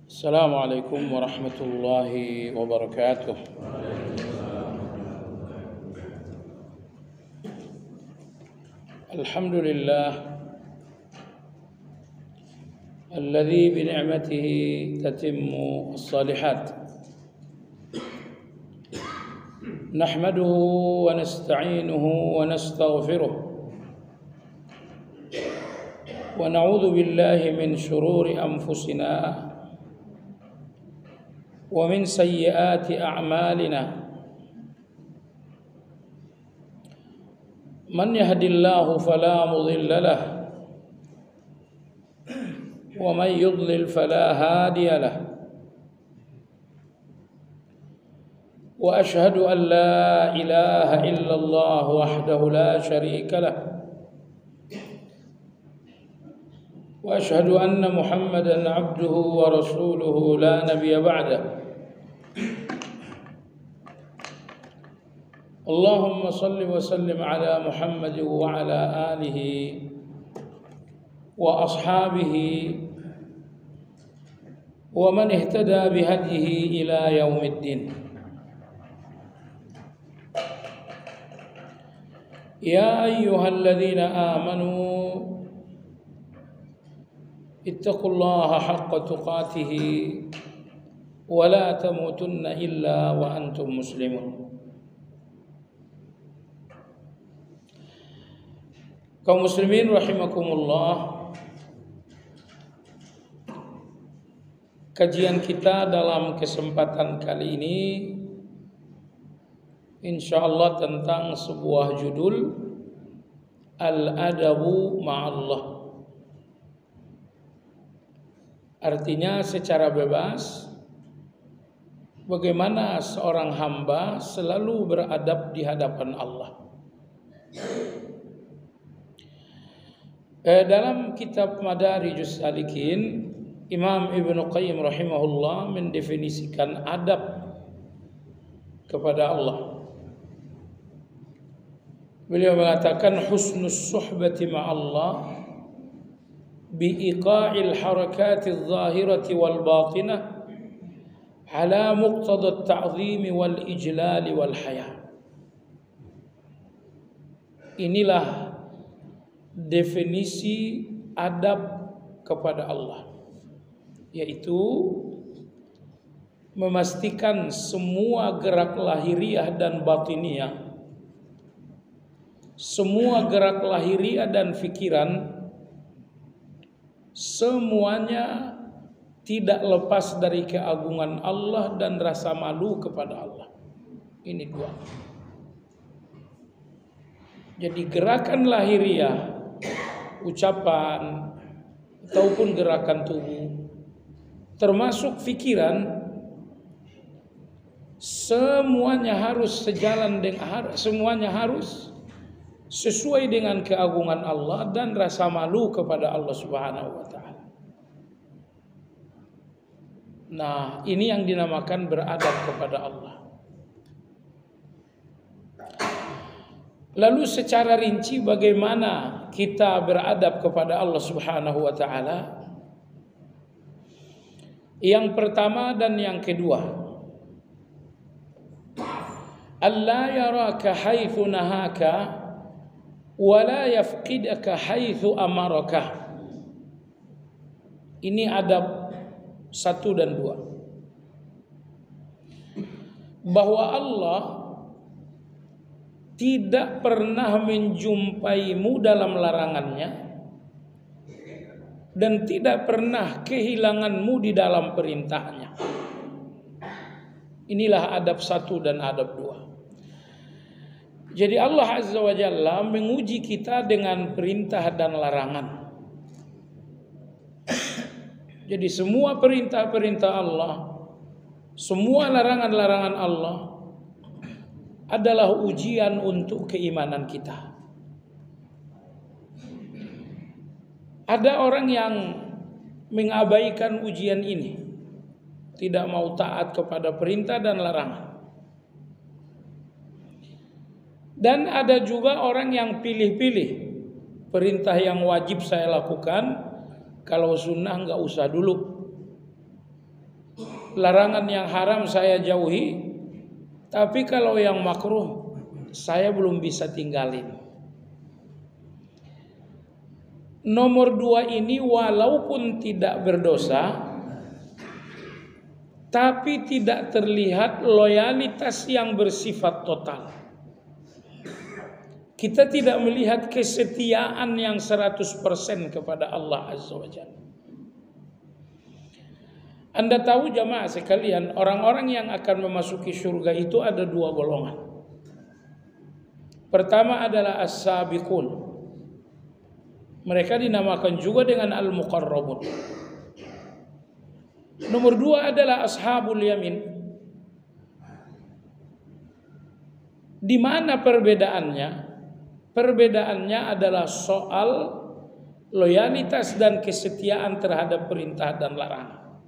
السلام عليكم ورحمة الله وبركاته. الحمد لله الذي بنعمته تتم الصالحات، نحمده ونستعينه ونستغفره ونعوذ بالله من شرور أنفسنا ومن سيئات أعمالنا، من يهد الله فلا مضل له ومن يضلل فلا هادي له، وأشهد أن لا إله إلا الله وحده لا شريك له، وأشهد أن محمدا عبده ورسوله لا نبي بعده. اللهم صل وسلم على محمد وعلى آله وأصحابه ومن اهتدى بهديه إلى يوم الدين. يا أيها الذين آمنوا اتقوا الله حق تقاته ولا تموتن إلا وأنتم مسلمون. Kaum muslimin rahimakumullah, kajian kita dalam kesempatan kali ini insyaallah tentang sebuah judul Al-Adabu Ma'allah. Artinya secara bebas bagaimana seorang hamba selalu beradab di hadapan Allah. Dalam kitab Madarijus Salikin, Imam Ibnu Qayyim rahimahullah mendefinisikan adab kepada Allah. Beliau mengatakan husnus suhbati ma'allah biiqa'il harakatil zahirati wal batinah ala muqtada at-ta'zim wal ijlal wal haya. Inilah definisi adab kepada Allah, yaitu memastikan semua gerak lahiriah dan batiniah, semua gerak lahiriah dan pikiran, semuanya tidak lepas dari keagungan Allah dan rasa malu kepada Allah. Ini dua. Jadi gerakan lahiriah, ucapan ataupun gerakan tubuh, termasuk pikiran, semuanya harus sejalan dengan, semuanya harus sesuai dengan keagungan Allah dan rasa malu kepada Allah Subhanahu wa taala. Nah, ini yang dinamakan beradab kepada Allah. Lalu secara rinci bagaimana kita beradab kepada Allah Subhanahu wa taala? Yang pertama dan yang kedua, alla yaraka haitsu nahaka wa la yafqidaka haitsu amaraka. Ini adab 1 dan 2. Bahwa Allah tidak pernah menjumpaimu dalam larangannya dan tidak pernah kehilanganmu di dalam perintahnya. Inilah adab 1 dan adab 2. Jadi Allah Azza wa Jalla menguji kita dengan perintah dan larangan. Jadi semua perintah-perintah Allah, semua larangan-larangan Allah adalah ujian untuk keimanan kita. Ada orang yang mengabaikan ujian ini, tidak mau taat kepada perintah dan larangan. Dan ada juga orang yang pilih-pilih, perintah yang wajib saya lakukan, kalau sunnah nggak usah dulu. larangan yang haram saya jauhi, tapi kalau yang makruh saya belum bisa tinggalin. Nomor 2 ini walaupun tidak berdosa, tapi tidak terlihat loyalitas yang bersifat total. Kita tidak melihat kesetiaan yang 100% kepada Allah Azza wa Jalla. Anda tahu jamaah sekalian, orang-orang yang akan memasuki surga itu ada 2 golongan. Pertama adalah as-sabiqun. Mereka dinamakan juga dengan al-muqarrabun. Nomor 2 adalah ashabul yamin. Di mana perbedaannya? Perbedaannya adalah soal loyalitas dan kesetiaan terhadap perintah dan larangan.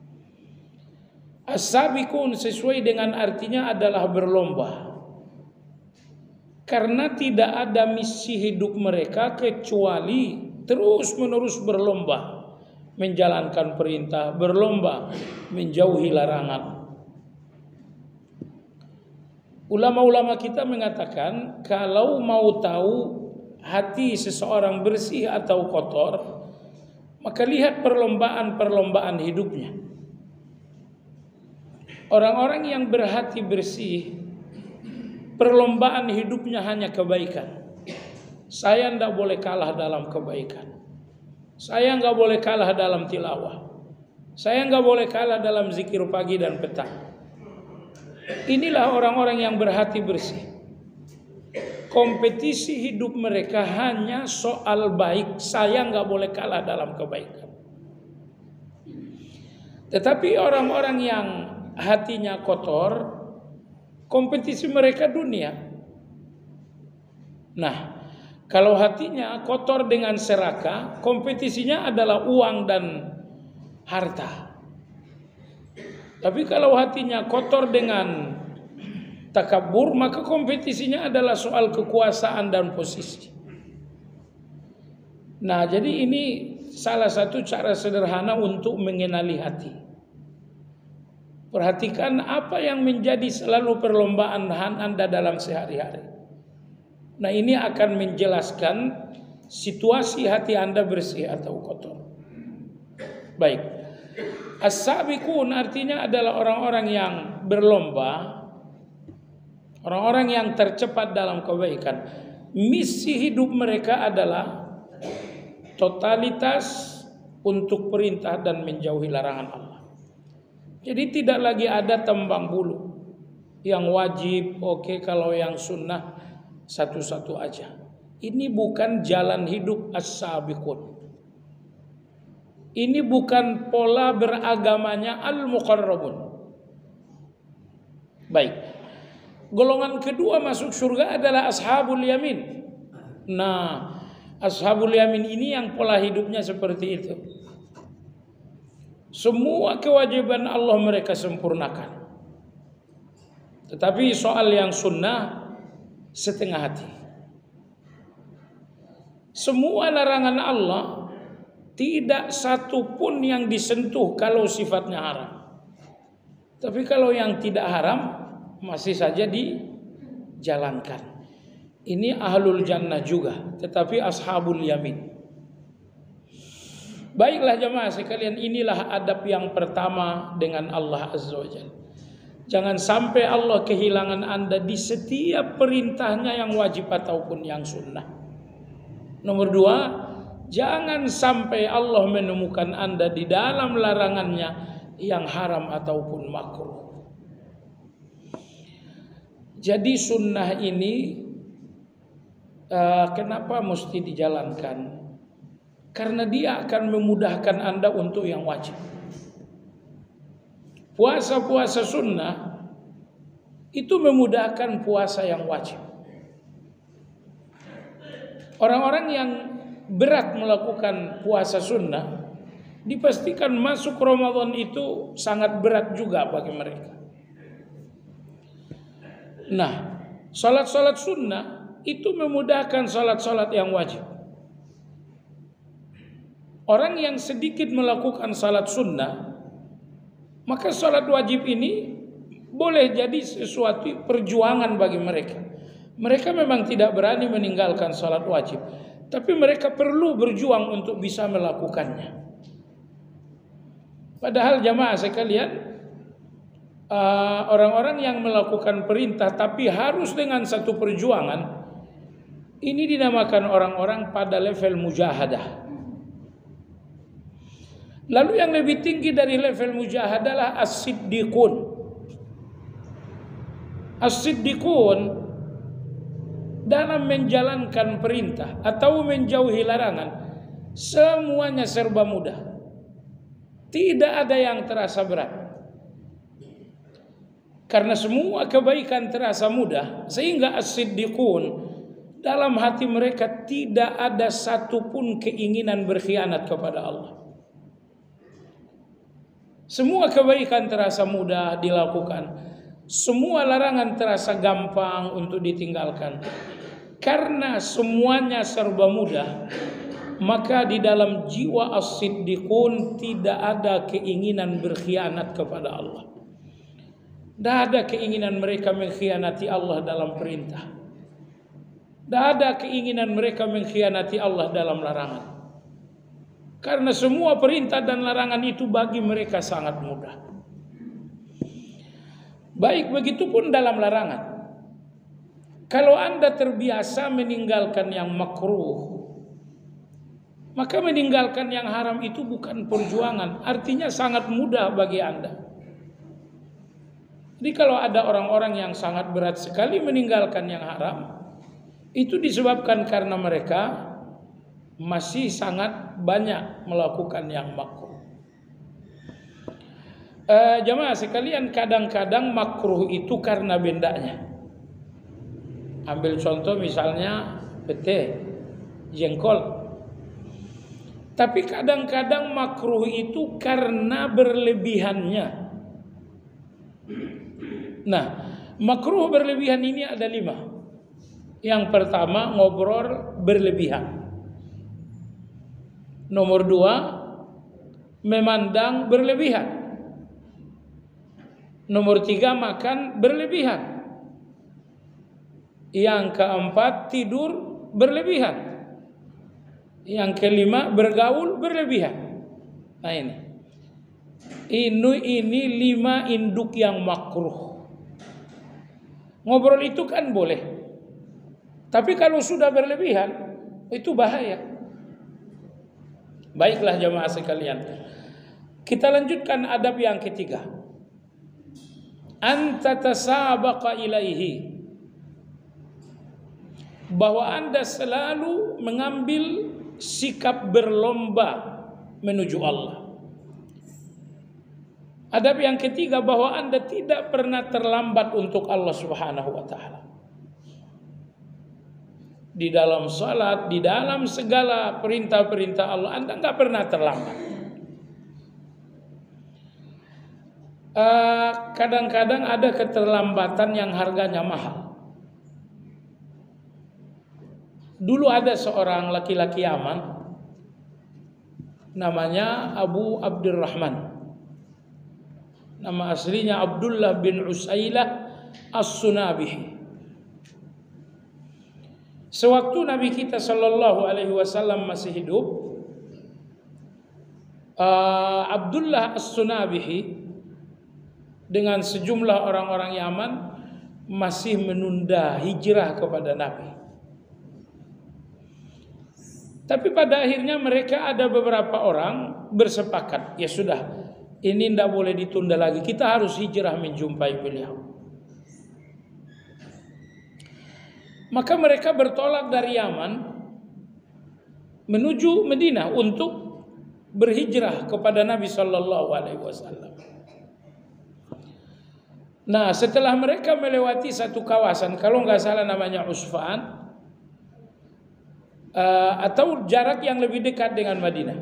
As-sabiqun sesuai dengan artinya adalah berlomba. Karena tidak ada misi hidup mereka kecuali terus-menerus berlomba menjalankan perintah, berlomba menjauhi larangan. Ulama-ulama kita mengatakan kalau mau tahu hati seseorang bersih atau kotor, maka lihat perlombaan-perlombaan hidupnya. Orang-orang yang berhati bersih, perlombaan hidupnya hanya kebaikan. Saya tidak boleh kalah dalam kebaikan. Saya nggak boleh kalah dalam tilawah. Saya nggak boleh kalah dalam zikir pagi dan petang. Inilah orang-orang yang berhati bersih. Kompetisi hidup mereka hanya soal baik. Saya nggak boleh kalah dalam kebaikan. Tetapi orang-orang yang hatinya kotor, kompetisi mereka dunia. Nah, kalau hatinya kotor dengan serakah, kompetisinya adalah uang dan harta. Tapi kalau hatinya kotor dengan takabur, maka kompetisinya adalah soal kekuasaan dan posisi. Nah, jadi ini salah satu cara sederhana untuk mengenali hati. Perhatikan apa yang menjadi selalu perlombaan Anda dalam sehari-hari. Nah, ini akan menjelaskan situasi hati Anda bersih atau kotor. Baik. As-sabiqun artinya adalah orang-orang yang berlomba, orang-orang yang tercepat dalam kebaikan. Misi hidup mereka adalah totalitas untuk perintah dan menjauhi larangan Allah. Jadi tidak lagi ada tembang bulu. Yang wajib, oke, kalau yang sunnah satu-satu aja. Ini bukan jalan hidup as-sabiqun. Ini bukan pola beragamanya al-muqarrabun. Baik. Golongan kedua masuk surga adalah ashabul yamin. Nah, ashabul yamin ini yang pola hidupnya seperti itu. Semua kewajiban Allah mereka sempurnakan. Tetapi soal yang sunnah setengah hati. Semua larangan Allah tidak satu pun yang disentuh kalau sifatnya haram. Tapi kalau yang tidak haram masih saja dijalankan. Ini ahlul jannah juga, tetapi ashabul yamin. Baiklah jemaah sekalian, inilah adab yang pertama dengan Allah Azza wa Jalla. Jangan sampai Allah kehilangan Anda di setiap perintahnya yang wajib ataupun yang sunnah. Nomor 2, jangan sampai Allah menemukan Anda di dalam larangannya yang haram ataupun makruh. Jadi sunnah ini kenapa mesti dijalankan? Karena dia akan memudahkan Anda untuk yang wajib. Puasa-puasa sunnah itu memudahkan puasa yang wajib. Orang-orang yang berat melakukan puasa sunnah dipastikan masuk Ramadan itu sangat berat juga bagi mereka. Nah, salat-salat sunnah itu memudahkan salat-salat yang wajib. Orang yang sedikit melakukan salat sunnah Maka sholat wajib ini boleh jadi sesuatu perjuangan bagi mereka. Mereka memang tidak berani meninggalkan sholat wajib, tapi mereka perlu berjuang untuk bisa melakukannya. Padahal jamaah sekalian, orang-orang yang melakukan perintah tapi harus dengan satu perjuangan, ini dinamakan orang-orang pada level mujahadah. Lalu yang lebih tinggi dari level mujahadah adalah as-siddiqun. As-siddiqun dalam menjalankan perintah atau menjauhi larangan, semuanya serba mudah. Tidak ada yang terasa berat. Karena semua kebaikan terasa mudah, sehingga as-siddiqun dalam hati mereka tidak ada satupun keinginan berkhianat kepada Allah. Semua kebaikan terasa mudah dilakukan. Semua larangan terasa gampang untuk ditinggalkan. Karena semuanya serba mudah, maka di dalam jiwa as-siddiqun tidak ada keinginan berkhianat kepada Allah. Tidak ada keinginan mereka mengkhianati Allah dalam perintah. Tidak ada keinginan mereka mengkhianati Allah dalam larangan. Karena semua perintah dan larangan itu bagi mereka sangat mudah. Baik begitu pun dalam larangan. Kalau Anda terbiasa meninggalkan yang makruh, maka meninggalkan yang haram itu bukan perjuangan. Artinya sangat mudah bagi Anda. Jadi kalau ada orang-orang yang sangat berat sekali meninggalkan yang haram, itu disebabkan karena mereka masih sangat banyak melakukan yang makruh. Jamaah sekalian, kadang-kadang makruh itu karena bendanya. Ambil contoh misalnya pete, jengkol. Tapi kadang-kadang makruh itu karena berlebihannya. Nah, makruh berlebihan ini ada 5. Yang pertama, ngobrol berlebihan. Nomor 2, memandang berlebihan. Nomor 3, makan berlebihan. Yang keempat, tidur berlebihan. Yang kelima, bergaul berlebihan. Nah ini 5 induk yang makruh. Ngobrol itu kan boleh, tapi kalau sudah berlebihan itu bahaya. Baiklah jamaah sekalian, kita lanjutkan adab yang ketiga. Anta tasabaqa ilaihi, bahwa Anda selalu mengambil sikap berlomba menuju Allah. Adab yang ketiga, bahwa Anda tidak pernah terlambat untuk Allah Subhanahu wa taala. Di dalam salat, di dalam segala perintah-perintah Allah, Anda enggak pernah terlambat. Kadang-kadang ada keterlambatan yang harganya mahal. Dulu ada seorang laki-laki Yaman, namanya Abu Abdurrahman. Nama aslinya Abdullah bin Usailah As-Sunabihi. Sewaktu Nabi kita Shallallahu Alaihi Wasallam masih hidup, Abdullah As-Sunabihi dengan sejumlah orang-orang Yaman masih menunda hijrah kepada Nabi. Tapi pada akhirnya mereka ada beberapa orang bersepakat, ya sudah, ini tidak boleh ditunda lagi, kita harus hijrah menjumpai beliau. Maka mereka bertolak dari Yaman menuju Madinah untuk berhijrah kepada Nabi Sallallahu Alaihi Wasallam. Nah, setelah mereka melewati satu kawasan, kalau nggak salah namanya Usfan, atau jarak yang lebih dekat dengan Madinah,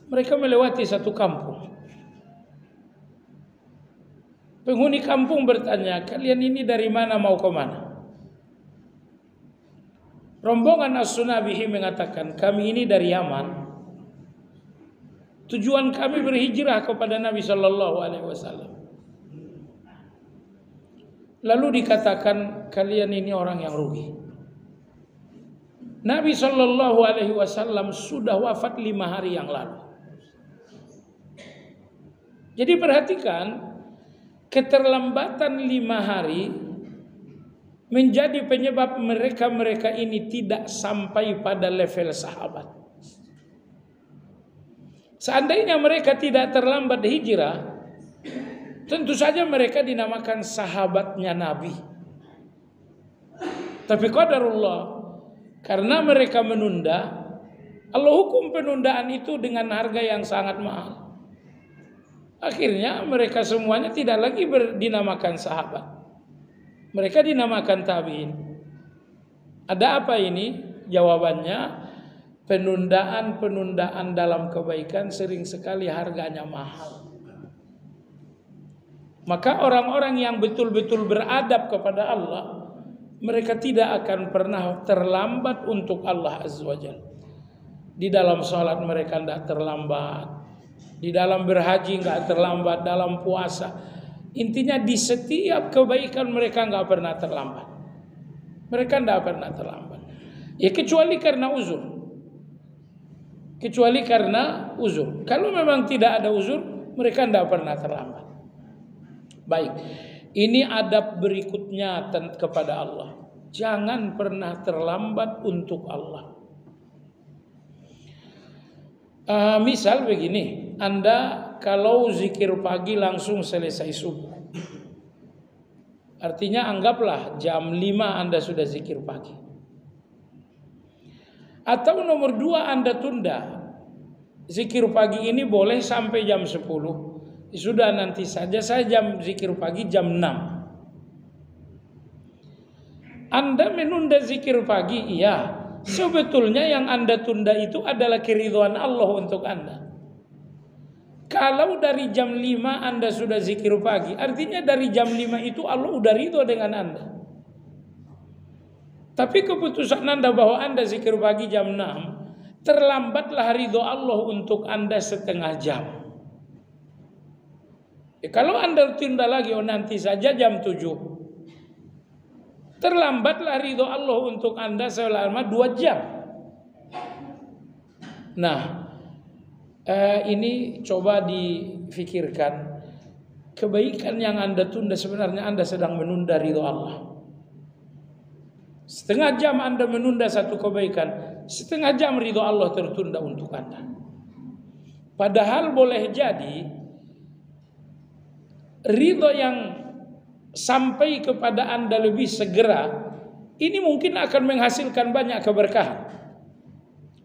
mereka melewati satu kampung. Penghuni kampung bertanya, kalian ini dari mana, mau ke mana? Rombongan As-Sunabihi mengatakan, kami ini dari Yaman, Tujuan kami berhijrah kepada Nabi Shallallahu Alaihi Wasallam. Lalu dikatakan kalian ini orang yang rugi. Nabi Shallallahu Alaihi Wasallam sudah wafat 5 hari yang lalu. Jadi perhatikan, keterlambatan 5 hari menjadi penyebab mereka ini tidak sampai pada level sahabat. Seandainya mereka tidak terlambat hijrah, tentu saja mereka dinamakan sahabatnya Nabi. Tapi qadarullah, karena mereka menunda, Allah hukum penundaan itu dengan harga yang sangat mahal. Akhirnya mereka semuanya tidak lagi dinamakan sahabat. Mereka dinamakan tabi'in. Ada apa ini? Jawabannya, penundaan dalam kebaikan sering sekali harganya mahal. Maka orang-orang yang betul-betul beradab kepada Allah, mereka tidak akan pernah terlambat untuk Allah Azza wa Jalla. Di dalam sholat mereka tidak terlambat, di dalam berhaji nggak terlambat, dalam puasa. Intinya di setiap kebaikan mereka nggak pernah terlambat. Mereka nggak pernah terlambat. Ya kecuali karena uzur. Kecuali karena uzur. Kalau memang tidak ada uzur, mereka tidak pernah terlambat. Baik, ini adab berikutnya kepada Allah. Jangan pernah terlambat untuk Allah. Misal begini, Anda kalau zikir pagi langsung selesai subuh, artinya anggaplah jam 5 Anda sudah zikir pagi. Atau nomor 2, Anda tunda zikir pagi ini boleh sampai jam 10. Sudah nanti saja saya zikir pagi jam 6. Anda menunda zikir pagi, iya. Sebetulnya yang Anda tunda itu adalah keridhaan Allah untuk Anda. Kalau dari jam 5 Anda sudah zikir pagi, artinya dari jam 5 itu Allah udah ridho dengan Anda. Tapi keputusan Anda bahwa Anda zikir pagi jam 6, terlambatlah ridho Allah untuk Anda setengah jam. Kalau Anda tunda lagi, nanti saja jam 7, terlambatlah ridho Allah untuk Anda selama 2 jam. Nah, ini coba difikirkan. Kebaikan yang Anda tunda sebenarnya Anda sedang menunda ridho Allah. Setengah jam Anda menunda satu kebaikan, setengah jam ridho Allah tertunda untuk Anda. Padahal boleh jadi ridho yang sampai kepada Anda lebih segera, ini mungkin akan menghasilkan banyak keberkahan.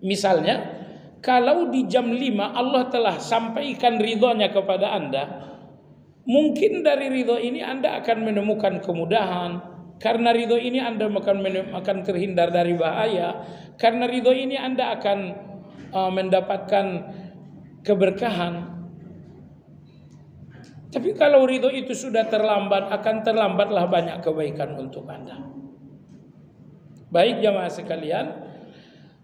Misalnya, kalau di jam 5 Allah telah sampaikan ridhonya kepada Anda, mungkin dari ridho ini Anda akan menemukan kemudahan. Karena ridho ini Anda akan terhindar dari bahaya. Karena ridho ini Anda akan mendapatkan keberkahan. Tapi kalau ridho itu sudah terlambat, akan terlambatlah banyak kebaikan untuk Anda. Baik jamaah sekalian,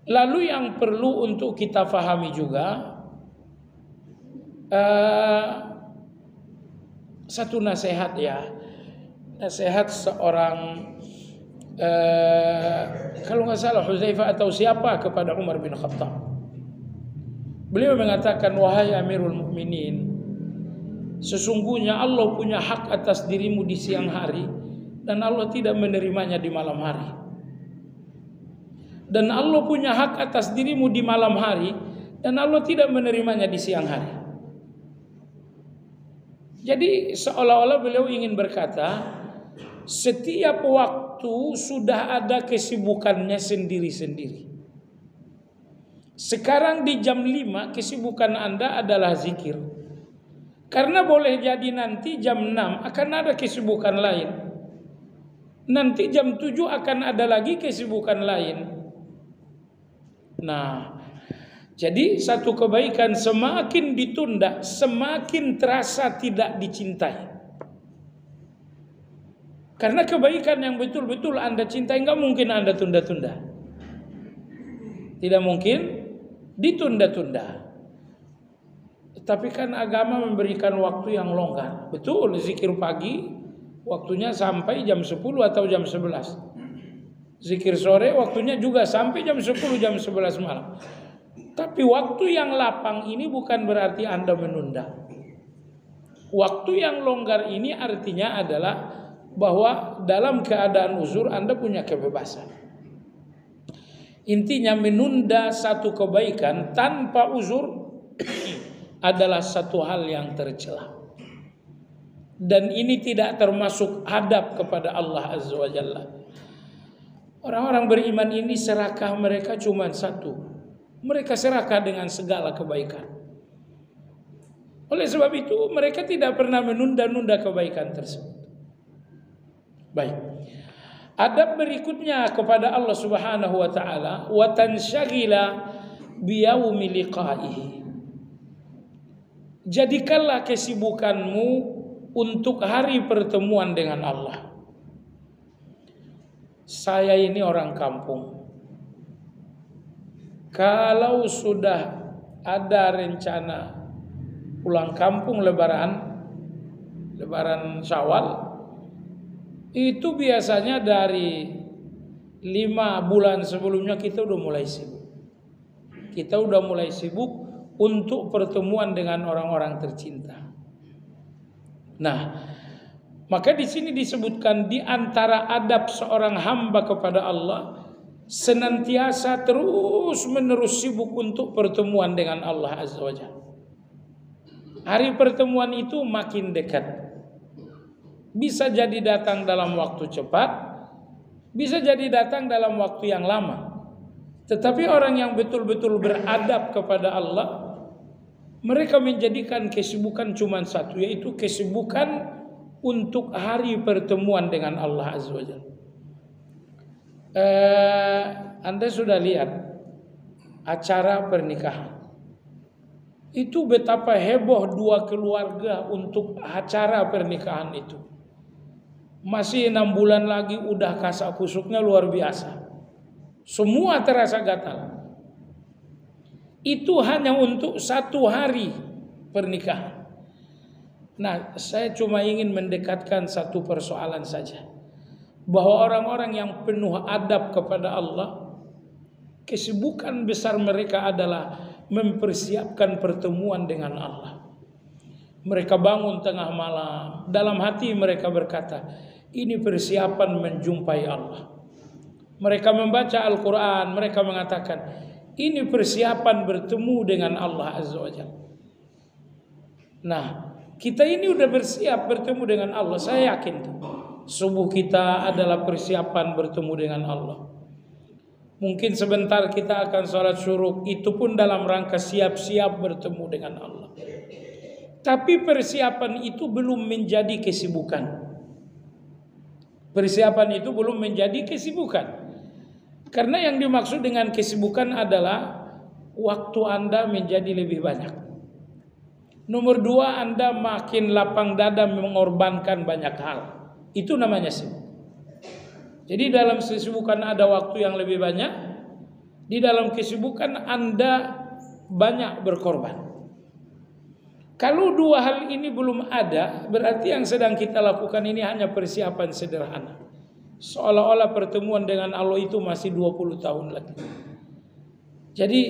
lalu yang perlu untuk kita fahami juga, satu nasihat ya. Nasihat seorang kalau nggak salah Hudzaifah atau siapa kepada Umar bin Khattab. Beliau mengatakan, wahai Amirul Mukminin, sesungguhnya Allah punya hak atas dirimu di siang hari dan Allah tidak menerimanya di malam hari. Dan Allah punya hak atas dirimu di malam hari dan Allah tidak menerimanya di siang hari. Jadi seolah-olah beliau ingin berkata, setiap waktu sudah ada kesibukannya sendiri-sendiri. Sekarang di jam 5 kesibukan Anda adalah zikir. Karena boleh jadi nanti jam 6 akan ada kesibukan lain. Nanti jam 7 akan ada lagi kesibukan lain. Nah, jadi satu kebaikan semakin ditunda, semakin terasa tidak dicintai. Karena kebaikan yang betul-betul Anda cintai nggak mungkin Anda tunda-tunda. Tidak mungkin ditunda-tunda. Tetapi kan agama memberikan waktu yang longgar. Betul, zikir pagi waktunya sampai jam 10 atau jam 11. Zikir sore waktunya juga sampai jam 10, jam 11 malam. Tapi waktu yang lapang ini bukan berarti Anda menunda. Waktu yang longgar ini artinya adalah bahwa dalam keadaan uzur Anda punya kebebasan. Intinya menunda satu kebaikan tanpa uzur adalah satu hal yang tercela. Dan ini tidak termasuk adab kepada Allah Azza wa Jalla. Orang-orang beriman ini serakah mereka cuma satu. Mereka serakah dengan segala kebaikan. Oleh sebab itu mereka tidak pernah menunda-nunda kebaikan tersebut. Baik. Adab berikutnya kepada Allah Subhanahu wa taala, wa tansyagila biyaumi liqa'ihi. Jadikanlah kesibukanmu untuk hari pertemuan dengan Allah. Saya ini orang kampung. Kalau sudah ada rencana pulang kampung lebaran Syawal, itu biasanya dari 5 bulan sebelumnya kita udah mulai sibuk. Kita udah mulai sibuk untuk pertemuan dengan orang-orang tercinta. Nah, maka di sini disebutkan di antara adab seorang hamba kepada Allah senantiasa terus menerus sibuk untuk pertemuan dengan Allah Azza wa Jalla. Hari pertemuan itu makin dekat. Bisa jadi datang dalam waktu cepat, bisa jadi datang dalam waktu yang lama. Tetapi orang yang betul-betul beradab kepada Allah, mereka menjadikan kesibukan cuma satu, yaitu kesibukan untuk hari pertemuan dengan Allah Azza wa Jalla. Anda sudah lihat acara pernikahan. Itu betapa heboh dua keluarga untuk acara pernikahan itu. Masih 6 bulan lagi udah kasak kusuknya luar biasa. Semua terasa gatal. Itu hanya untuk 1 hari pernikahan. Nah, saya cuma ingin mendekatkan satu persoalan saja. Bahwa orang-orang yang penuh adab kepada Allah, kesibukan besar mereka adalah mempersiapkan pertemuan dengan Allah. Mereka bangun tengah malam, dalam hati mereka berkata, ini persiapan menjumpai Allah. Mereka membaca Al-Quran, mereka mengatakan, ini persiapan bertemu dengan Allah Azza wa Jalla. Nah, kita ini udah bersiap bertemu dengan Allah. Saya yakin subuh kita adalah persiapan bertemu dengan Allah. Mungkin sebentar kita akan sholat syuruk, itu pun dalam rangka siap-siap bertemu dengan Allah. Tapi persiapan itu belum menjadi kesibukan. Persiapan itu belum menjadi kesibukan. Karena yang dimaksud dengan kesibukan adalah waktu Anda menjadi lebih banyak. Nomor 2, Anda makin lapang dada mengorbankan banyak hal. Itu namanya sibuk. Jadi dalam kesibukan ada waktu yang lebih banyak. Di dalam kesibukan Anda banyak berkorban. Kalau 2 hal ini belum ada, berarti yang sedang kita lakukan ini hanya persiapan sederhana. Seolah-olah pertemuan dengan Allah itu masih 20 tahun lagi. Jadi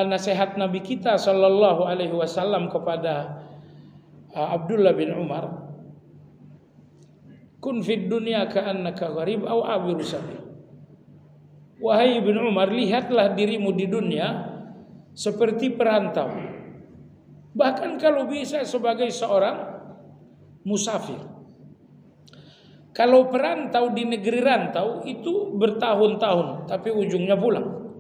nasihat Nabi kita sallallahu alaihi wasallam kepada Abdullah bin Umar, kun fid dunya ka'annaka gharib aw abiru sabil. Wahai Ibn Umar, lihatlah dirimu di dunia seperti perantau. Bahkan kalau bisa sebagai seorang musafir. Kalau perantau di negeri rantau itu bertahun-tahun tapi ujungnya pulang.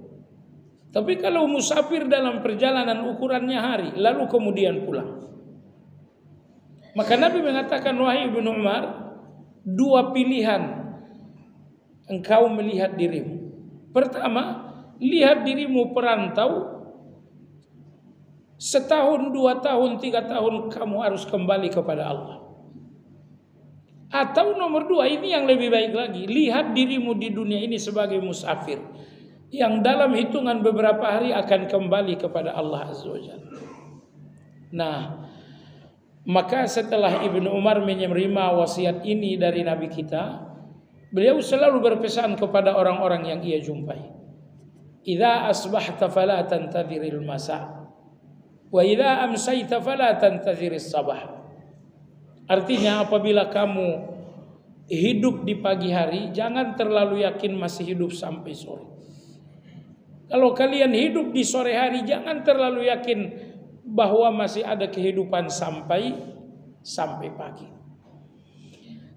Tapi kalau musafir dalam perjalanan ukurannya hari lalu kemudian pulang. Maka Nabi mengatakan, wahai Ibn Umar, 2 pilihan engkau melihat dirimu. Pertama, lihat dirimu perantau, setahun, 2 tahun, 3 tahun kamu harus kembali kepada Allah. Atau nomor 2, ini yang lebih baik lagi, lihat dirimu di dunia ini sebagai musafir yang dalam hitungan beberapa hari akan kembali kepada Allah Azza wa Jalla. Nah, maka setelah Ibnu Umar menerima wasiat ini dari Nabi kita, beliau selalu berpesan kepada orang-orang yang ia jumpai. Idza asbahta fala tantadhiril masa wa idza amsayta fala tantadhiris sabah. Artinya apabila kamu hidup di pagi hari, jangan terlalu yakin masih hidup sampai sore. Kalau kalian hidup di sore hari, jangan terlalu yakin bahwa masih ada kehidupan sampai pagi.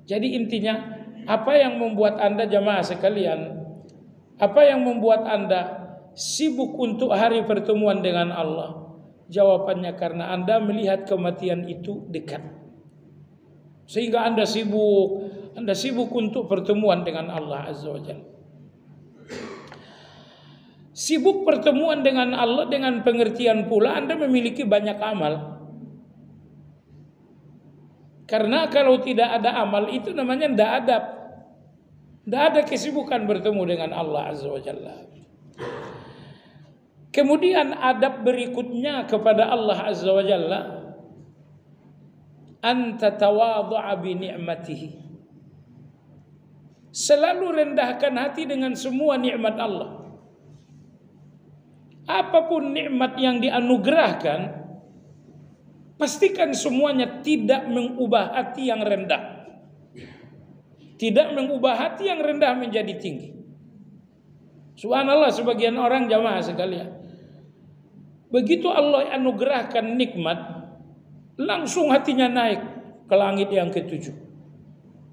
Jadi intinya, apa yang membuat Anda jamaah sekalian, apa yang membuat Anda sibuk untuk hari pertemuan dengan Allah? Jawabannya karena Anda melihat kematian itu dekat. Sehingga Anda sibuk untuk pertemuan dengan Allah Azza wa Jalla. Sibuk pertemuan dengan Allah dengan pengertian pula Anda memiliki banyak amal. Karena kalau tidak ada amal itu namanya tidak adab. Tidak ada kesibukan bertemu dengan Allah Azza wa Jalla. Kemudian adab berikutnya kepada Allah Azza wa Jalla, anta tawadhu'a bi ni'matihi. Selalu rendahkan hati dengan semua nikmat Allah. Apapun nikmat yang dianugerahkan, pastikan semuanya tidak mengubah hati yang rendah. Tidak mengubah hati yang rendah menjadi tinggi. Subhanallah, sebagian orang jamaah sekalian, begitu Allah anugerahkan nikmat, langsung hatinya naik ke langit yang ketujuh.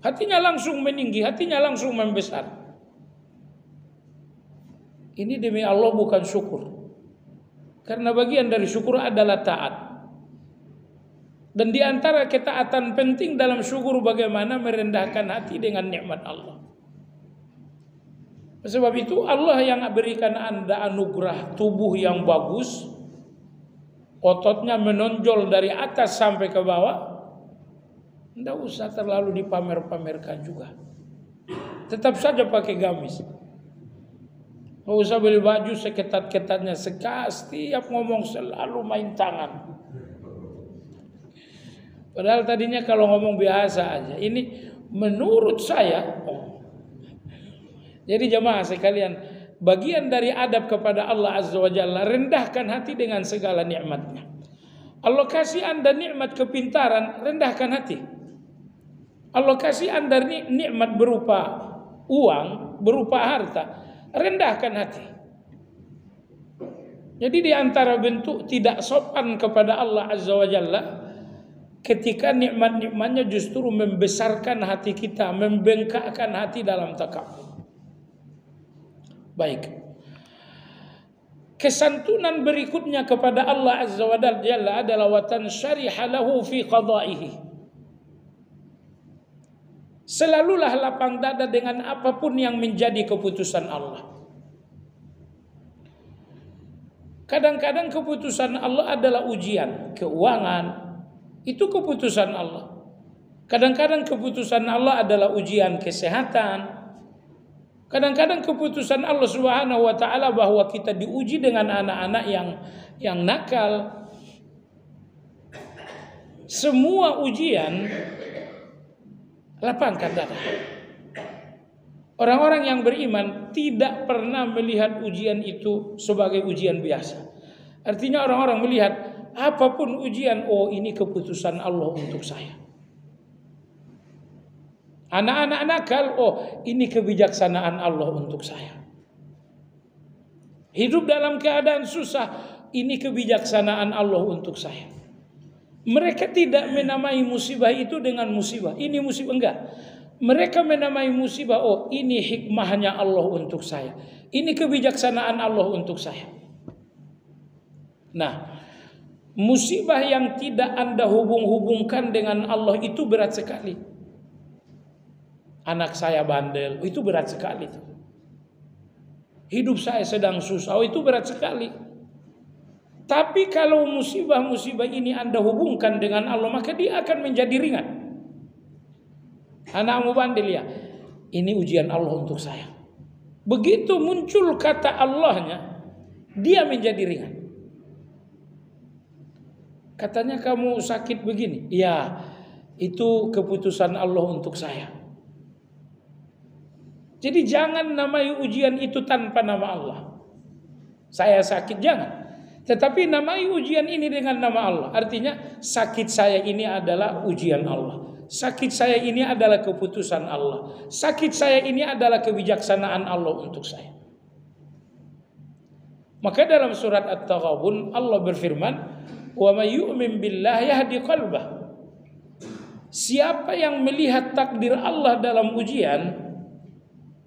Hatinya langsung meninggi, hatinya langsung membesar. Ini demi Allah bukan syukur. Karena bagian dari syukur adalah taat. Dan di antara ketaatan penting dalam syukur bagaimana merendahkan hati dengan nikmat Allah. Sebab itu Allah yang berikan Anda anugerah tubuh yang bagus, ototnya menonjol dari atas sampai ke bawah, tidak usah terlalu dipamer-pamerkan juga. Tetap saja pakai gamis. Tidak usah beli baju seketat-ketatnya, setiap ngomong selalu main tangan. Padahal tadinya kalau ngomong biasa aja. Ini menurut saya. Jadi jemaah sekalian, bagian dari adab kepada Allah Azza wa Jalla, rendahkan hati dengan segala nikmatnya. Allah kasih Anda nikmat kepintaran, rendahkan hati. Allah kasih Anda nikmat berupa uang, berupa harta, rendahkan hati. Jadi di antara bentuk tidak sopan kepada Allah Azza wa Jalla, ketika nikmat-nikmatnya justru membesarkan hati kita, membengkakkan hati dalam takabur. Baik. Kesantunan berikutnya kepada Allah Azza wa Jalla adalah watan syariha lahu fi qada'ihi. Selalulah lapang dada dengan apapun yang menjadi keputusan Allah. Kadang-kadang keputusan Allah adalah ujian, keuangan, itu keputusan Allah. Kadang-kadang keputusan Allah adalah ujian kesehatan. Kadang-kadang keputusan Allah Subhanahu wa taala bahwa kita diuji dengan anak-anak yang nakal. Semua ujian lapangkan dada. Orang-orang yang beriman tidak pernah melihat ujian itu sebagai ujian biasa. Artinya orang-orang melihat apapun ujian, oh ini keputusan Allah untuk saya. Anak-anak nakal, oh ini kebijaksanaan Allah untuk saya. Hidup dalam keadaan susah, ini kebijaksanaan Allah untuk saya. Mereka tidak menamai musibah itu dengan musibah. Ini musibah, enggak. Mereka menamai musibah, oh ini hikmahnya Allah untuk saya. Ini kebijaksanaan Allah untuk saya. Nah, musibah yang tidak Anda hubung-hubungkan dengan Allah itu berat sekali. Anak saya bandel, itu berat sekali. Hidup saya sedang susah, itu berat sekali. Tapi kalau musibah-musibah ini Anda hubungkan dengan Allah, maka dia akan menjadi ringan. Anakmu bandel ya, ini ujian Allah untuk saya. Begitu muncul kata Allahnya, dia menjadi ringan. Katanya kamu sakit begini. Ya, itu keputusan Allah untuk saya. Jadi jangan namai ujian itu tanpa nama Allah. Saya sakit, jangan. Tetapi namai ujian ini dengan nama Allah. Artinya sakit saya ini adalah ujian Allah. Sakit saya ini adalah keputusan Allah. Sakit saya ini adalah kebijaksanaan Allah untuk saya. Maka dalam surat At-Taghabun Allah berfirman, "Wa may yu'min billahi yahdi qalbah." Siapa yang melihat takdir Allah dalam ujian,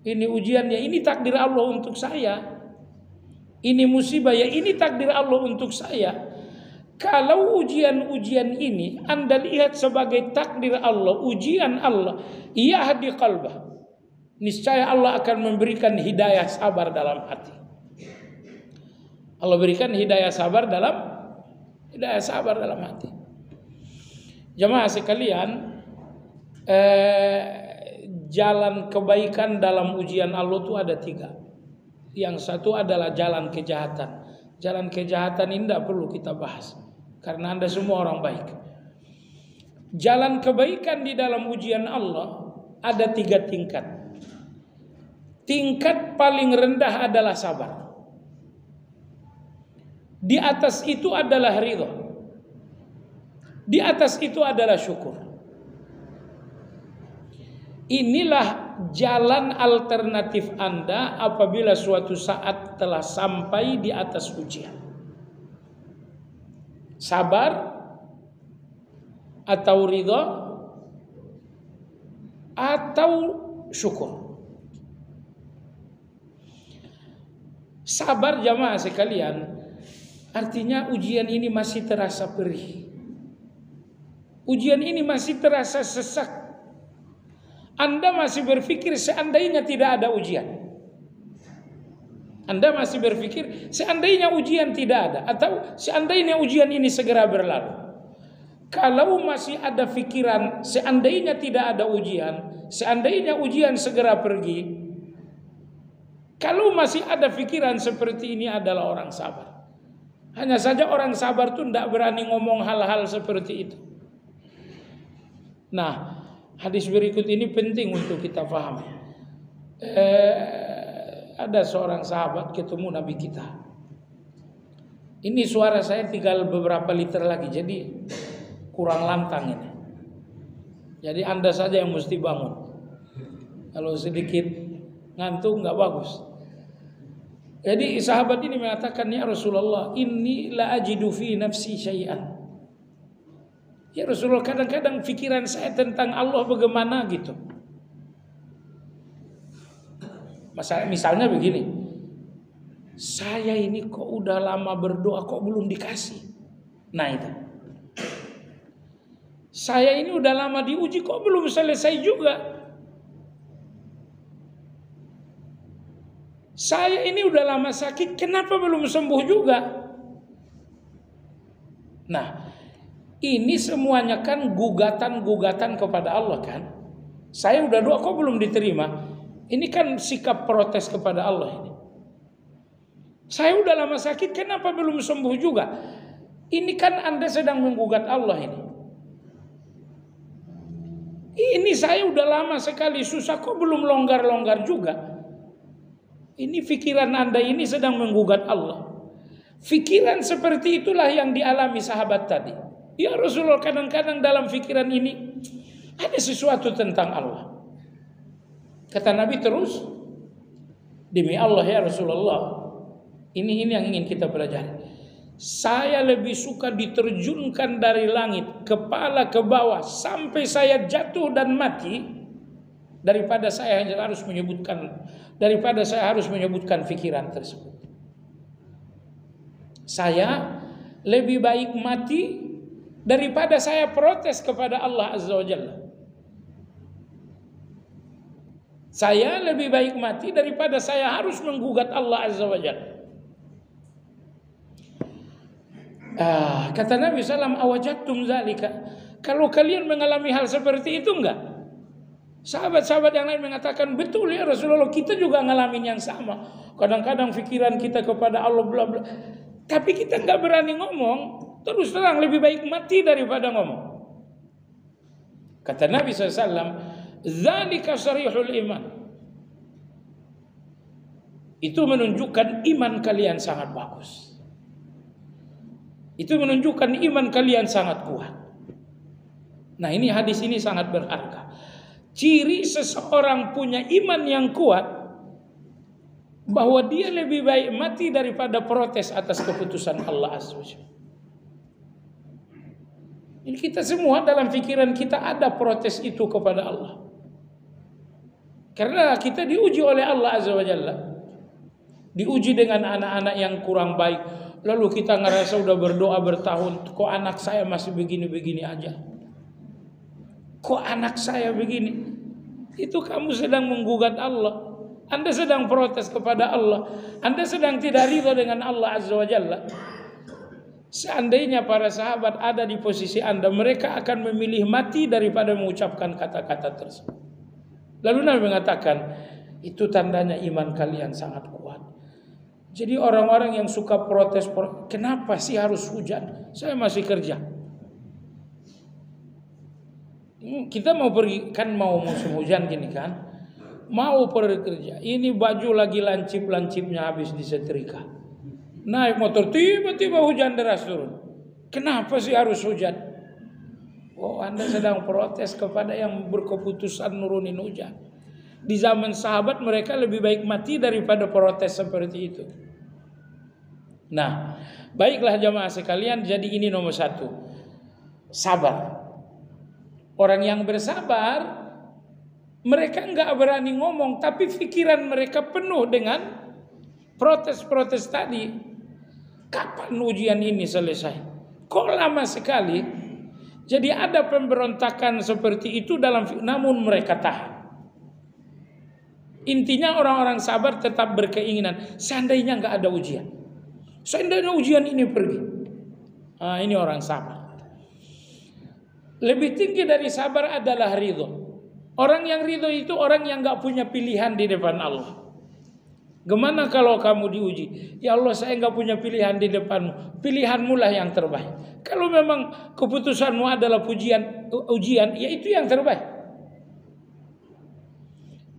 ini ujiannya, ini takdir Allah untuk saya. Ini musibah ya, ini takdir Allah untuk saya. Kalau ujian-ujian ini Anda lihat sebagai takdir Allah, ujian Allah, yahdi qalbah, niscaya Allah akan memberikan hidayah sabar dalam hati. Allah berikan hidayah sabar dalam hati. Jemaah sekalian, jalan kebaikan dalam ujian Allah itu ada 3. Yang satu adalah jalan kejahatan. Jalan kejahatan ini tidak perlu kita bahas, karena Anda semua orang baik. Jalan kebaikan di dalam ujian Allah ada 3 tingkat. Tingkat paling rendah adalah sabar. Di atas itu adalah ridha. Di atas itu adalah syukur. Inilah jalan alternatif Anda apabila suatu saat telah sampai di atas ujian. Sabar atau ridha atau syukur. Sabar jamaah sekalian, artinya ujian ini masih terasa perih. Ujian ini masih terasa sesak. Anda masih berpikir seandainya tidak ada ujian. Anda masih berpikir seandainya ujian tidak ada, atau seandainya ujian ini segera berlalu. Kalau masih ada pikiran seandainya tidak ada ujian, seandainya ujian segera pergi, kalau masih ada pikiran seperti ini adalah orang sabar. Hanya saja orang sabar tuh tidak berani ngomong hal-hal seperti itu. Nah, hadis berikut ini penting untuk kita pahami. Ada seorang sahabat ketemu Nabi kita. Ini suara saya tinggal beberapa liter lagi, jadi kurang lantang ini. Jadi Anda saja yang mesti bangun. Kalau sedikit ngantuk nggak bagus. Jadi sahabat ini mengatakan, "Ya Rasulullah, inni la ajidu fi nafsi syai'an." Ya Rasulullah, kadang-kadang pikiran saya tentang Allah bagaimana gitu. Misalnya begini, saya ini kok udah lama berdoa kok belum dikasih. Nah itu. Saya ini udah lama diuji kok belum selesai juga. Saya ini udah lama sakit, kenapa belum sembuh juga? Nah, ini semuanya kan gugatan-gugatan kepada Allah kan. Saya udah doa kok belum diterima. Ini kan sikap protes kepada Allah ini. Saya udah lama sakit, kenapa belum sembuh juga? Ini kan Anda sedang menggugat Allah ini. Ini saya udah lama sekali susah kok belum longgar-longgar juga. Ini pikiran Anda ini sedang menggugat Allah. Pikiran seperti itulah yang dialami sahabat tadi. Ya Rasulullah, kadang-kadang dalam pikiran ini ada sesuatu tentang Allah. Kata Nabi terus, demi Allah ya Rasulullah, ini yang ingin kita pelajari. Saya lebih suka diterjunkan dari langit, kepala ke bawah, sampai saya jatuh dan mati, daripada saya harus menyebutkan pikiran tersebut. Saya lebih baik mati daripada saya protes kepada Allah Azza wa Jalla. Saya lebih baik mati daripada saya harus menggugat Allah Azza wa Jalla. Kata Nabi SAW, awajadtum zalika, kalau kalian mengalami hal seperti itu enggak? Sahabat-sahabat yang lain mengatakan, betul ya Rasulullah, kita juga ngalamin yang sama. Kadang-kadang pikiran kita kepada Allah bla bla, tapi kita enggak berani ngomong. Terus terang lebih baik mati daripada ngomong. Kata Nabi SAW, "Dzalika sarihul iman." Itu menunjukkan iman kalian sangat bagus. Itu menunjukkan iman kalian sangat kuat. Nah, ini hadis ini sangat berharga. Ciri seseorang punya iman yang kuat, bahwa dia lebih baik mati daripada protes atas keputusan Allah Azza wa Jalla. Ini kita semua dalam pikiran kita ada protes itu kepada Allah. Karena kita diuji oleh Allah Azza wa Jalla. Diuji dengan anak-anak yang kurang baik. Lalu kita ngerasa udah berdoa bertahun, kok anak saya masih begini-begini aja. Kok anak saya begini? Itu kamu sedang menggugat Allah. Anda sedang protes kepada Allah. Anda sedang tidak ridha dengan Allah Azza wa Jalla. Seandainya para sahabat ada di posisi Anda, mereka akan memilih mati daripada mengucapkan kata-kata tersebut. Lalu Nabi mengatakan, itu tandanya iman kalian sangat kuat. Jadi orang-orang yang suka protes, kenapa sih harus hujan? Saya masih kerja. Kita mau pergi, kan mau musim hujan gini kan, mau pergi kerja. Ini baju lagi lancip-lancipnya habis disetrika. Naik motor tiba-tiba hujan deras turun. Kenapa sih harus hujan? Oh, Anda sedang protes kepada yang berkeputusan nurunin hujan. Di zaman sahabat mereka lebih baik mati daripada protes seperti itu. Nah, baiklah jamaah sekalian, jadi ini nomor 1. Sabar. Orang yang bersabar, mereka enggak berani ngomong, tapi pikiran mereka penuh dengan protes-protes tadi. Kapan ujian ini selesai? Kok lama sekali? Jadi ada pemberontakan seperti itu namun mereka tahan. Intinya orang-orang sabar tetap berkeinginan, seandainya enggak ada ujian. Seandainya ujian ini pergi. Ini orang sabar. Lebih tinggi dari sabar adalah ridho. Orang yang ridho itu orang yang enggak punya pilihan di depan Allah. Gimana kalau kamu diuji? Ya Allah, saya enggak punya pilihan di depanmu. Pilihanmu lah yang terbaik. Kalau memang keputusanmu adalah ujian, ya itu yang terbaik.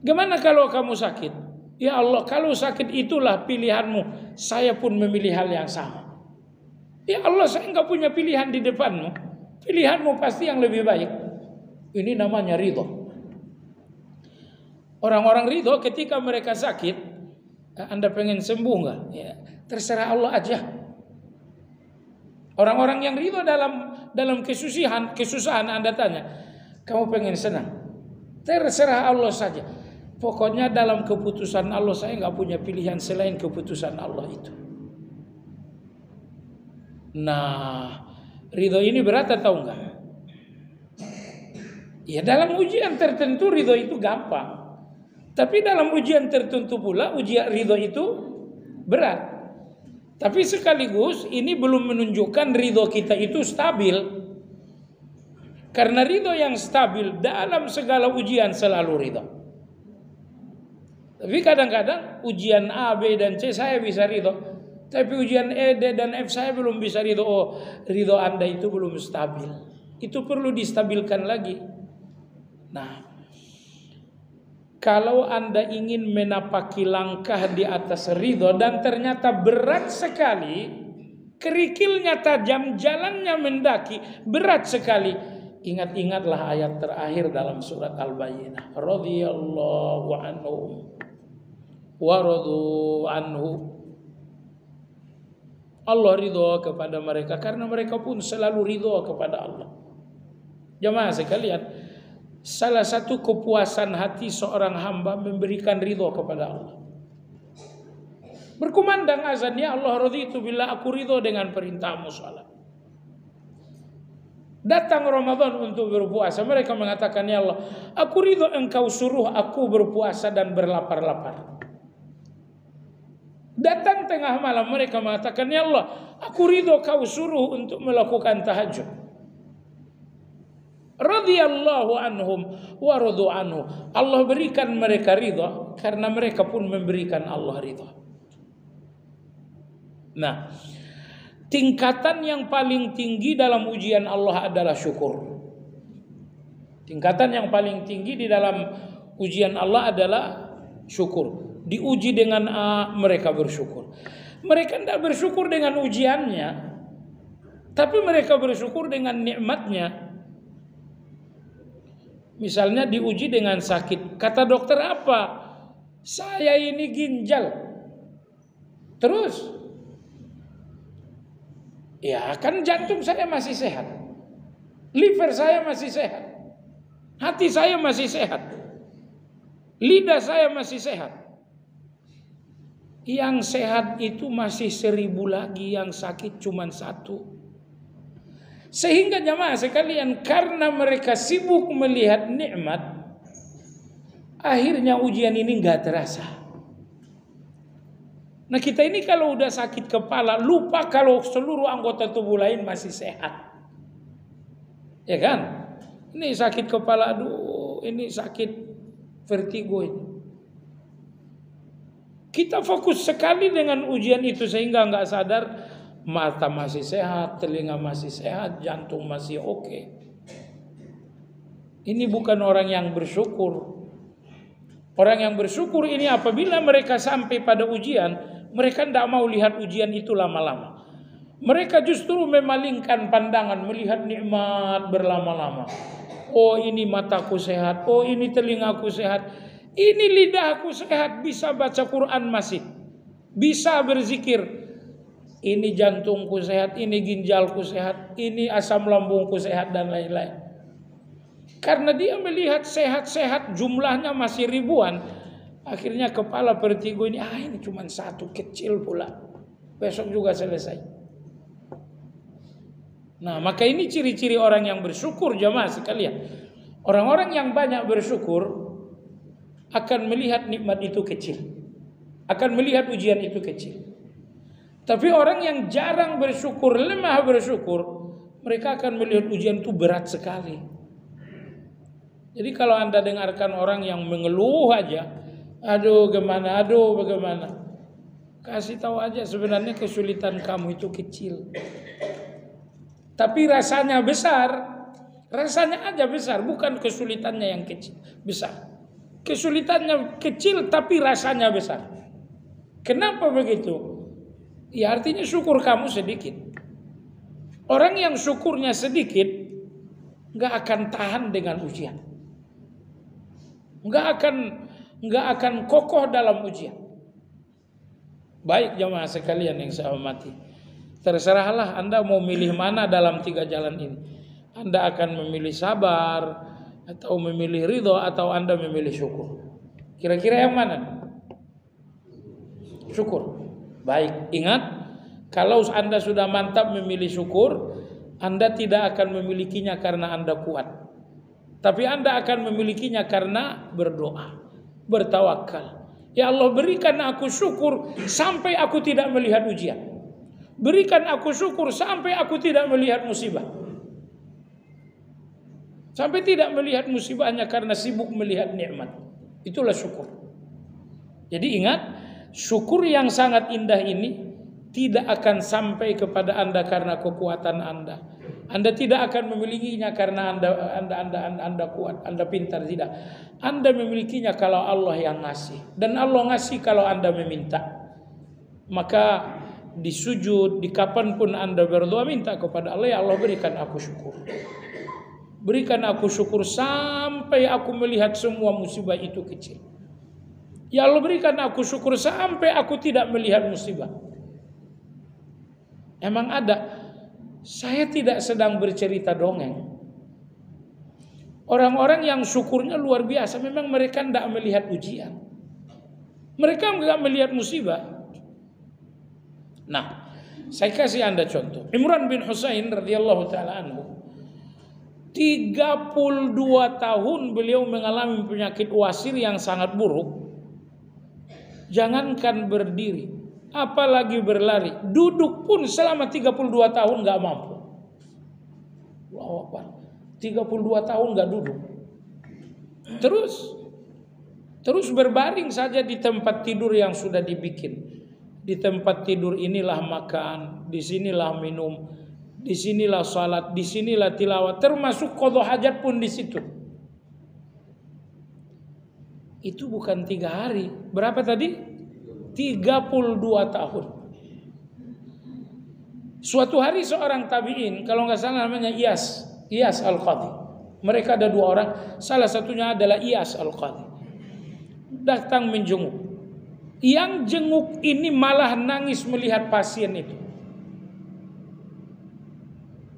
Gimana kalau kamu sakit? Ya Allah, kalau sakit itulah pilihanmu, saya pun memilih hal yang sama. Ya Allah, saya enggak punya pilihan di depanmu. Pilihanmu pasti yang lebih baik. Ini namanya ridho. Orang-orang ridho ketika mereka sakit, Anda pengen sembuh enggak? Ya, terserah Allah aja. Orang-orang yang ridho dalam kesusahan Anda tanya, kamu pengen senang? Terserah Allah saja. Pokoknya dalam keputusan Allah, saya enggak punya pilihan selain keputusan Allah itu. Nah, ridho ini berat atau enggak? Ya, dalam ujian tertentu ridho itu gampang. Tapi dalam ujian tertentu pula ridho itu berat. Tapi sekaligus ini belum menunjukkan ridho kita itu stabil. Karena ridho yang stabil dalam segala ujian selalu ridho. Tapi kadang-kadang ujian A, B, dan C saya bisa ridho. Tapi ujian E, D, dan F saya belum bisa ridho. Oh, ridho Anda itu belum stabil. Itu perlu distabilkan lagi. Nah, kalau Anda ingin menapaki langkah di atas ridho dan ternyata berat sekali, kerikilnya tajam, jalannya mendaki, berat sekali, ingat-ingatlah ayat terakhir dalam surat Al-Bayyinah. Radhiyallahu anhum wa radu anhu. Allah ridho kepada mereka karena mereka pun selalu ridho kepada Allah. Jamaah sekalian, salah satu kepuasan hati seorang hamba memberikan ridho kepada Allah. Berkumandang azan, ya Allah, raditu billah, aku ridho dengan perintahmu salat. Datang Ramadan untuk berpuasa, mereka mengatakan, ya Allah, aku ridho engkau suruh aku berpuasa dan berlapar-lapar. Datang tengah malam, mereka mengatakan, ya Allah, aku ridho kau suruh untuk melakukan tahajud. Radhiyallahu anhum wa radu anhu. Allah berikan mereka ridha karena mereka pun memberikan Allah ridha. Nah, tingkatan yang paling tinggi dalam ujian Allah adalah syukur. Tingkatan yang paling tinggi di dalam ujian Allah adalah syukur. Diuji dengan A, mereka bersyukur. Mereka tidak bersyukur dengan ujiannya, tapi mereka bersyukur dengan nikmatnya. Misalnya diuji dengan sakit. Kata dokter apa? Saya ini ginjal. Terus? Ya kan jantung saya masih sehat. Liver saya masih sehat. Hati saya masih sehat. Lidah saya masih sehat. Yang sehat itu masih 1000 lagi, yang sakit cuma 1. Sehingga jamaah sekalian, karena mereka sibuk melihat nikmat, akhirnya ujian ini gak terasa. Nah kita ini kalau udah sakit kepala, lupa kalau seluruh anggota tubuh lain masih sehat. Ya kan? Ini sakit kepala, aduh ini sakit vertigo ini. Kita fokus sekali dengan ujian itu sehingga gak sadar mata masih sehat, telinga masih sehat, jantung masih oke. Ini bukan orang yang bersyukur. Orang yang bersyukur ini apabila mereka sampai pada ujian, mereka tidak mau lihat ujian itu lama-lama. Mereka justru memalingkan pandangan, melihat nikmat berlama-lama. Oh ini mataku sehat, oh ini telingaku sehat, ini lidahku sehat, bisa baca Quran masih, bisa berzikir. Ini jantungku sehat, ini ginjalku sehat, ini asam lambungku sehat dan lain-lain. Karena dia melihat sehat-sehat jumlahnya masih ribuan, akhirnya kepala vertigo ini, ini cuma 1 kecil pula, besok juga selesai. Nah maka ini ciri-ciri orang yang bersyukur jamaah sekalian. Orang-orang yang banyak bersyukur akan melihat nikmat itu kecil, akan melihat ujian itu kecil. Tapi orang yang jarang bersyukur, lemah bersyukur, mereka akan melihat ujian itu berat sekali. Jadi kalau Anda dengarkan orang yang mengeluh aja, aduh gimana, aduh bagaimana, kasih tahu aja sebenarnya kesulitan kamu itu kecil. Tapi rasanya besar, rasanya aja besar, bukan kesulitannya yang kecil, besar. Kesulitannya kecil tapi rasanya besar. Kenapa begitu? Ya artinya syukur kamu sedikit. Orang yang syukurnya sedikit gak akan tahan dengan ujian, gak akan kokoh dalam ujian. Baik jamaah sekalian yang saya hormati, terserahlah Anda mau milih mana dalam 3 jalan ini. Anda akan memilih sabar, atau memilih ridho, atau Anda memilih syukur. Kira-kira yang mana? Syukur. Baik, ingat, kalau Anda sudah mantap memilih syukur, Anda tidak akan memilikinya karena Anda kuat, tapi Anda akan memilikinya karena berdoa, bertawakal. Ya Allah, berikan aku syukur sampai aku tidak melihat ujian. Berikan aku syukur sampai aku tidak melihat musibah. Sampai tidak melihat musibahnya karena sibuk melihat nikmat. Itulah syukur. Jadi ingat, syukur yang sangat indah ini tidak akan sampai kepada Anda karena kekuatan Anda. Anda tidak akan memilikinya karena Anda kuat, Anda pintar, tidak. Anda memilikinya kalau Allah yang ngasih. Dan Allah ngasih kalau Anda meminta. Maka di sujud, di kapanpun Anda berdoa, minta kepada Allah, ya Allah berikan aku syukur. Berikan aku syukur sampai aku melihat semua musibah itu kecil. Ya Allah berikan aku syukur sampai aku tidak melihat musibah. Emang ada. Saya tidak sedang bercerita dongeng. Orang-orang yang syukurnya luar biasa, memang mereka tidak melihat ujian. Mereka tidak melihat musibah. Nah, saya kasih Anda contoh. Imran bin Husain radhiyallahu taala anhu, 32 tahun beliau mengalami penyakit wasir yang sangat buruk. Jangankan berdiri, apalagi berlari, duduk pun selama 32 tahun gak mampu. Allahu Akbar. 32 tahun gak duduk. Terus berbaring saja di tempat tidur yang sudah dibikin. Di tempat tidur inilah makan, di sinilah minum, di sinilah salat, di sinilah tilawat, termasuk qada hajat pun di situ. Itu bukan 3 hari. Berapa tadi? 32 tahun. Suatu hari seorang tabi'in, kalau nggak salah namanya Iyas Al-Qadhi. Mereka ada 2 orang, salah satunya adalah Iyas Al-Qadhi. Datang menjenguk. Yang jenguk ini malah nangis melihat pasien itu.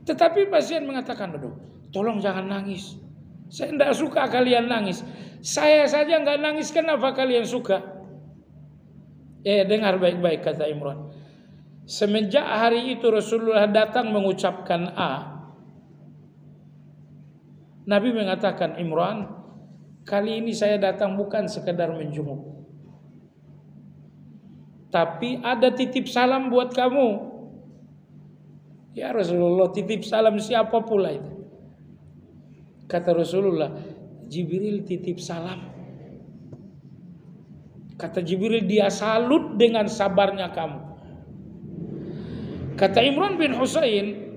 Tetapi pasien mengatakan, aduh, tolong jangan nangis. Saya tidak suka kalian nangis. Saya saja nggak nangis, kenapa kalian suka? Dengar baik-baik kata Imran. Semenjak hari itu Rasulullah datang mengucapkan A, Nabi mengatakan, Imran, kali ini saya datang bukan sekedar menjenguk, tapi ada titip salam buat kamu. Ya Rasulullah, titip salam siapa pula itu? Kata Rasulullah, Jibril titip salam. Kata Jibril, dia salut dengan sabarnya kamu. Kata Imran bin Husain,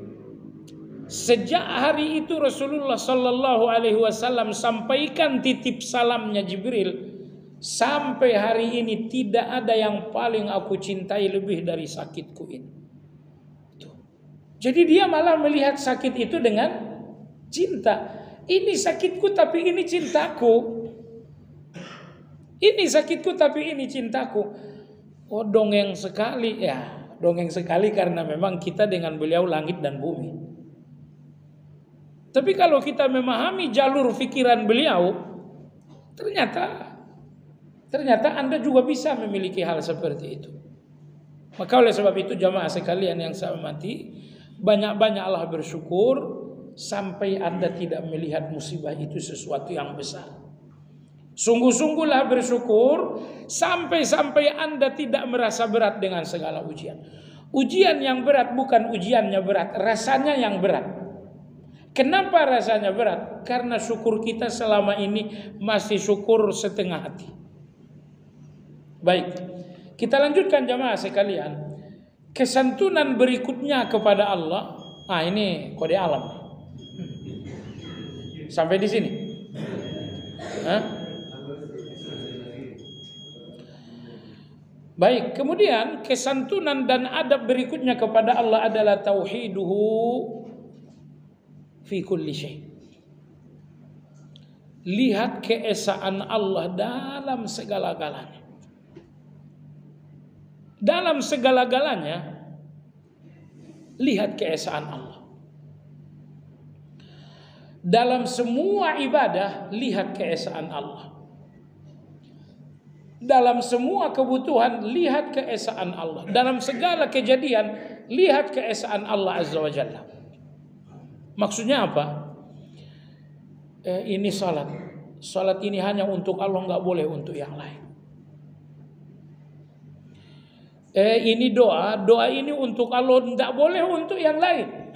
sejak hari itu Rasulullah sallallahu alaihi wasallam sampaikan titip salamnya Jibril, sampai hari ini tidak ada yang paling aku cintai lebih dari sakitku ini. Jadi dia malah melihat sakit itu dengan cinta. Ini sakitku tapi ini cintaku. Ini sakitku tapi ini cintaku. Oh, dongeng sekali ya. Dongeng sekali karena memang kita dengan beliau langit dan bumi. Tapi kalau kita memahami jalur pikiran beliau, ternyata Anda juga bisa memiliki hal seperti itu. Maka oleh sebab itu jamaah sekalian yang saya hormati, banyak-banyaklah bersyukur sampai Anda tidak melihat musibah itu sesuatu yang besar. Sungguh-sungguhlah bersyukur sampai Anda tidak merasa berat dengan segala ujian. Ujian yang berat bukan ujiannya berat, rasanya yang berat. Kenapa rasanya berat? Karena syukur kita selama ini masih syukur setengah hati. Baik, kita lanjutkan jamaah sekalian. Kesantunan berikutnya kepada Allah. Ini kode alam. Sampai di sini. Baik, kemudian kesantunan dan adab berikutnya kepada Allah adalah tauhiduhu fi kulli syai'. Lihat keesaan Allah dalam segala-galanya. Dalam segala-galanya lihat keesaan Allah. Dalam semua ibadah lihat keesaan Allah. Dalam semua kebutuhan lihat keesaan Allah. Dalam segala kejadian lihat keesaan Allah Azza wa Jalla. Maksudnya apa? Ini salat. Salat ini hanya untuk Allah, nggak boleh untuk yang lain. Ini doa ini untuk Allah, tidak boleh untuk yang lain.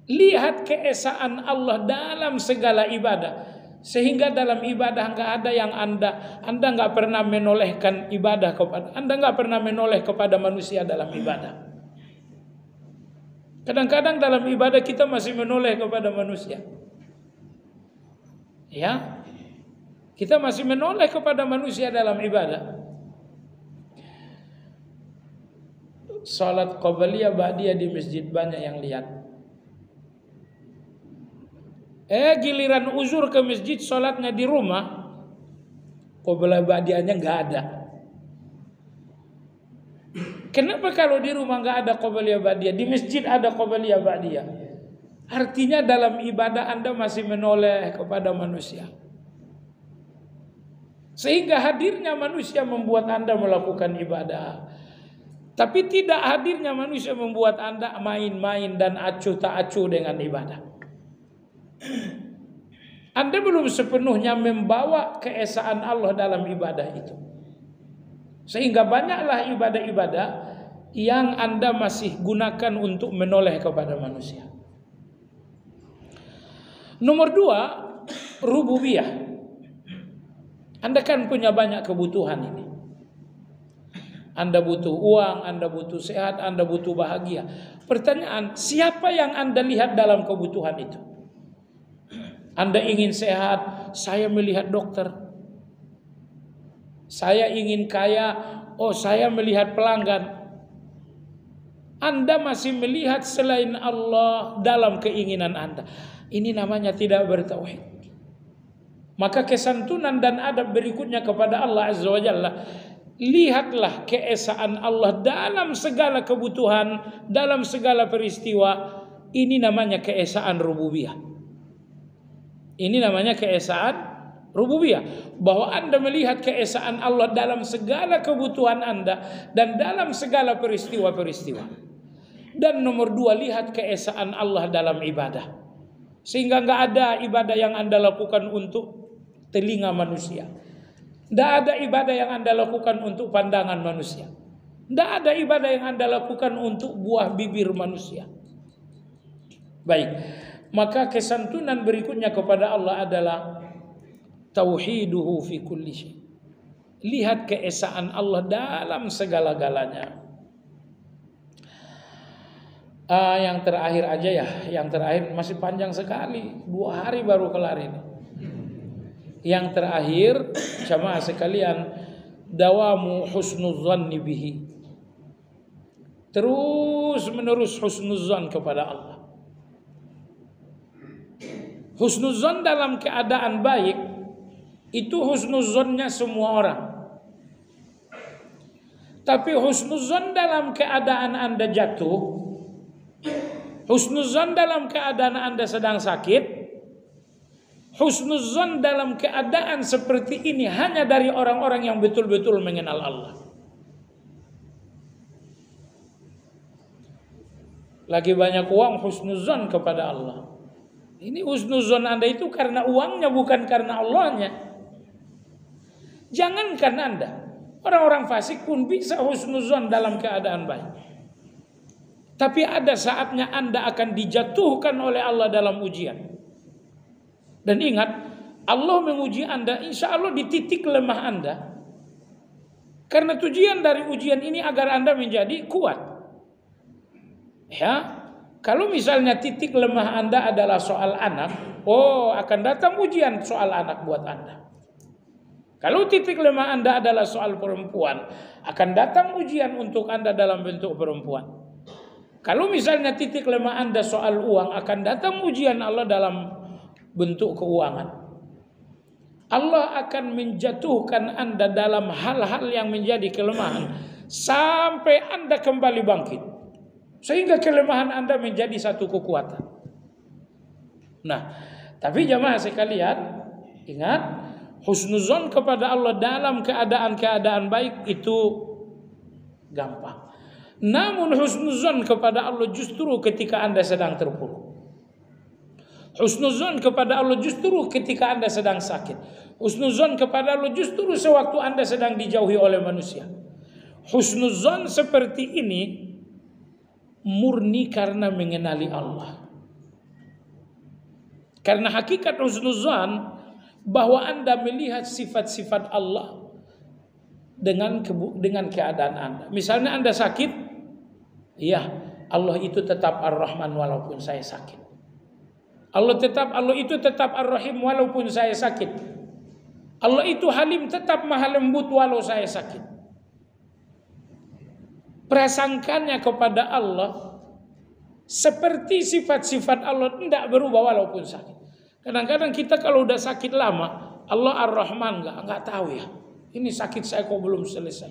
Lihat keesaan Allah dalam segala ibadah, sehingga dalam ibadah nggak ada yang anda nggak pernah menolehkan ibadah kepada anda, nggak pernah menoleh kepada manusia dalam ibadah. Kadang-kadang dalam ibadah kita masih menoleh kepada manusia, ya, kita masih menoleh kepada manusia dalam ibadah. Salat qabliyah ba'diyah di masjid banyak yang lihat. Giliran uzur ke masjid, salatnya di rumah, qabliyah ba'diyahnya nggak ada. Kenapa kalau di rumah nggak ada qabliyah ba'diyah, di masjid ada qabliyah ba'diyah? Artinya dalam ibadah Anda masih menoleh kepada manusia, sehingga hadirnya manusia membuat Anda melakukan ibadah. Tapi tidak hadirnya manusia membuat Anda main-main dan acuh tak acuh dengan ibadah. Anda belum sepenuhnya membawa keesaan Allah dalam ibadah itu. Sehingga banyaklah ibadah-ibadah yang Anda masih gunakan untuk menoleh kepada manusia. Nomor 2, rububiyah. Anda kan punya banyak kebutuhan ini. Anda butuh uang, Anda butuh sehat, Anda butuh bahagia. Pertanyaan, siapa yang Anda lihat dalam kebutuhan itu? Anda ingin sehat, saya melihat dokter. Saya ingin kaya, oh saya melihat pelanggan. Anda masih melihat selain Allah dalam keinginan Anda. Ini namanya tidak bertauhid. Maka kesantunan dan adab berikutnya kepada Allah Azza wa Jalla, lihatlah keesaan Allah dalam segala kebutuhan, dalam segala peristiwa. Ini namanya keesaan rububiyah. Ini namanya keesaan rububiyah. Bahwa Anda melihat keesaan Allah dalam segala kebutuhan Anda dan dalam segala peristiwa-peristiwa. Dan nomor 2, lihat keesaan Allah dalam ibadah. Sehingga nggak ada ibadah yang Anda lakukan untuk telinga manusia. Tidak ada ibadah yang Anda lakukan untuk pandangan manusia. Tidak ada ibadah yang Anda lakukan untuk buah bibir manusia. Baik, maka kesantunan berikutnya kepada Allah adalah tauhiduhu fi kulli syai. Lihat keesaan Allah dalam segala-galanya. Yang terakhir aja ya, yang terakhir masih panjang sekali, 2 hari baru kelar ini. Yang terakhir, jamaah sekalian, dawamu husnudzanni bihi. Terus menerus husnudzan kepada Allah. Husnudzan dalam keadaan baik itu husnudzannya semua orang. Tapi husnudzan dalam keadaan Anda jatuh, husnudzan dalam keadaan Anda sedang sakit, husnudzan dalam keadaan seperti ini hanya dari orang-orang yang betul-betul mengenal Allah. Lagi banyak uang, husnudzan kepada Allah. Ini husnudzan Anda itu karena uangnya, bukan karena Allahnya. Jangankan Anda, orang-orang fasik pun bisa husnudzan dalam keadaan baik. Tapi ada saatnya Anda akan dijatuhkan oleh Allah dalam ujian. Dan ingat, Allah menguji Anda, insya Allah di titik lemah Anda. Karena tujuan dari ujian ini agar Anda menjadi kuat. Ya, kalau misalnya titik lemah Anda adalah soal anak, oh akan datang ujian soal anak buat Anda. Kalau titik lemah Anda adalah soal perempuan, akan datang ujian untuk Anda dalam bentuk perempuan. Kalau misalnya titik lemah Anda soal uang, akan datang ujian Allah dalam bentuk keuangan. Allah akan menjatuhkan Anda dalam hal-hal yang menjadi kelemahan sampai Anda kembali bangkit, sehingga kelemahan Anda menjadi satu kekuatan. Nah, tapi jamaah sekalian, ingat, husnuzon kepada Allah dalam keadaan-keadaan baik itu gampang. Namun husnuzon kepada Allah justru ketika Anda sedang terpuruk. Husnuzon kepada Allah justru ketika Anda sedang sakit. Husnuzon kepada Allah justru sewaktu Anda sedang dijauhi oleh manusia. Husnuzon seperti ini murni karena mengenali Allah. Karena hakikat husnuzon bahwa Anda melihat sifat-sifat Allah dengan keadaan Anda. Misalnya Anda sakit, ya Allah itu tetap Ar-Rahman walaupun saya sakit. Allah itu tetap Ar-Rahim walaupun saya sakit. Allah itu Halim, tetap Maha Lembut walau saya sakit. Prasangkanya kepada Allah seperti sifat-sifat Allah tidak berubah walaupun sakit. Kadang-kadang kita kalau udah sakit lama, Allah Ar-Rahman enggak tahu ya. Ini sakit saya kok belum selesai.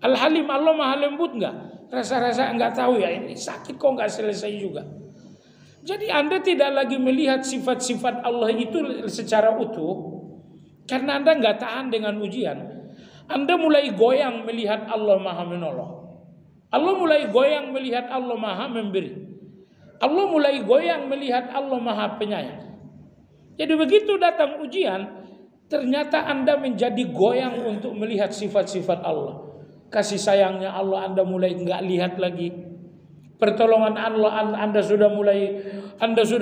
Al-Halim, Allah Maha Lembut enggak? Rasa-rasa enggak tahu ya, ini sakit kok enggak selesai juga. Jadi Anda tidak lagi melihat sifat-sifat Allah itu secara utuh karena Anda nggak tahan dengan ujian. Anda mulai goyang melihat Allah Maha Menolong. Allah mulai goyang melihat Allah Maha Memberi. Allah mulai goyang melihat Allah Maha Penyayang. Jadi begitu datang ujian, ternyata Anda menjadi goyang untuk melihat sifat-sifat Allah. Kasih sayangnya Allah Anda mulai nggak lihat lagi. Pertolongan Allah Anda sudah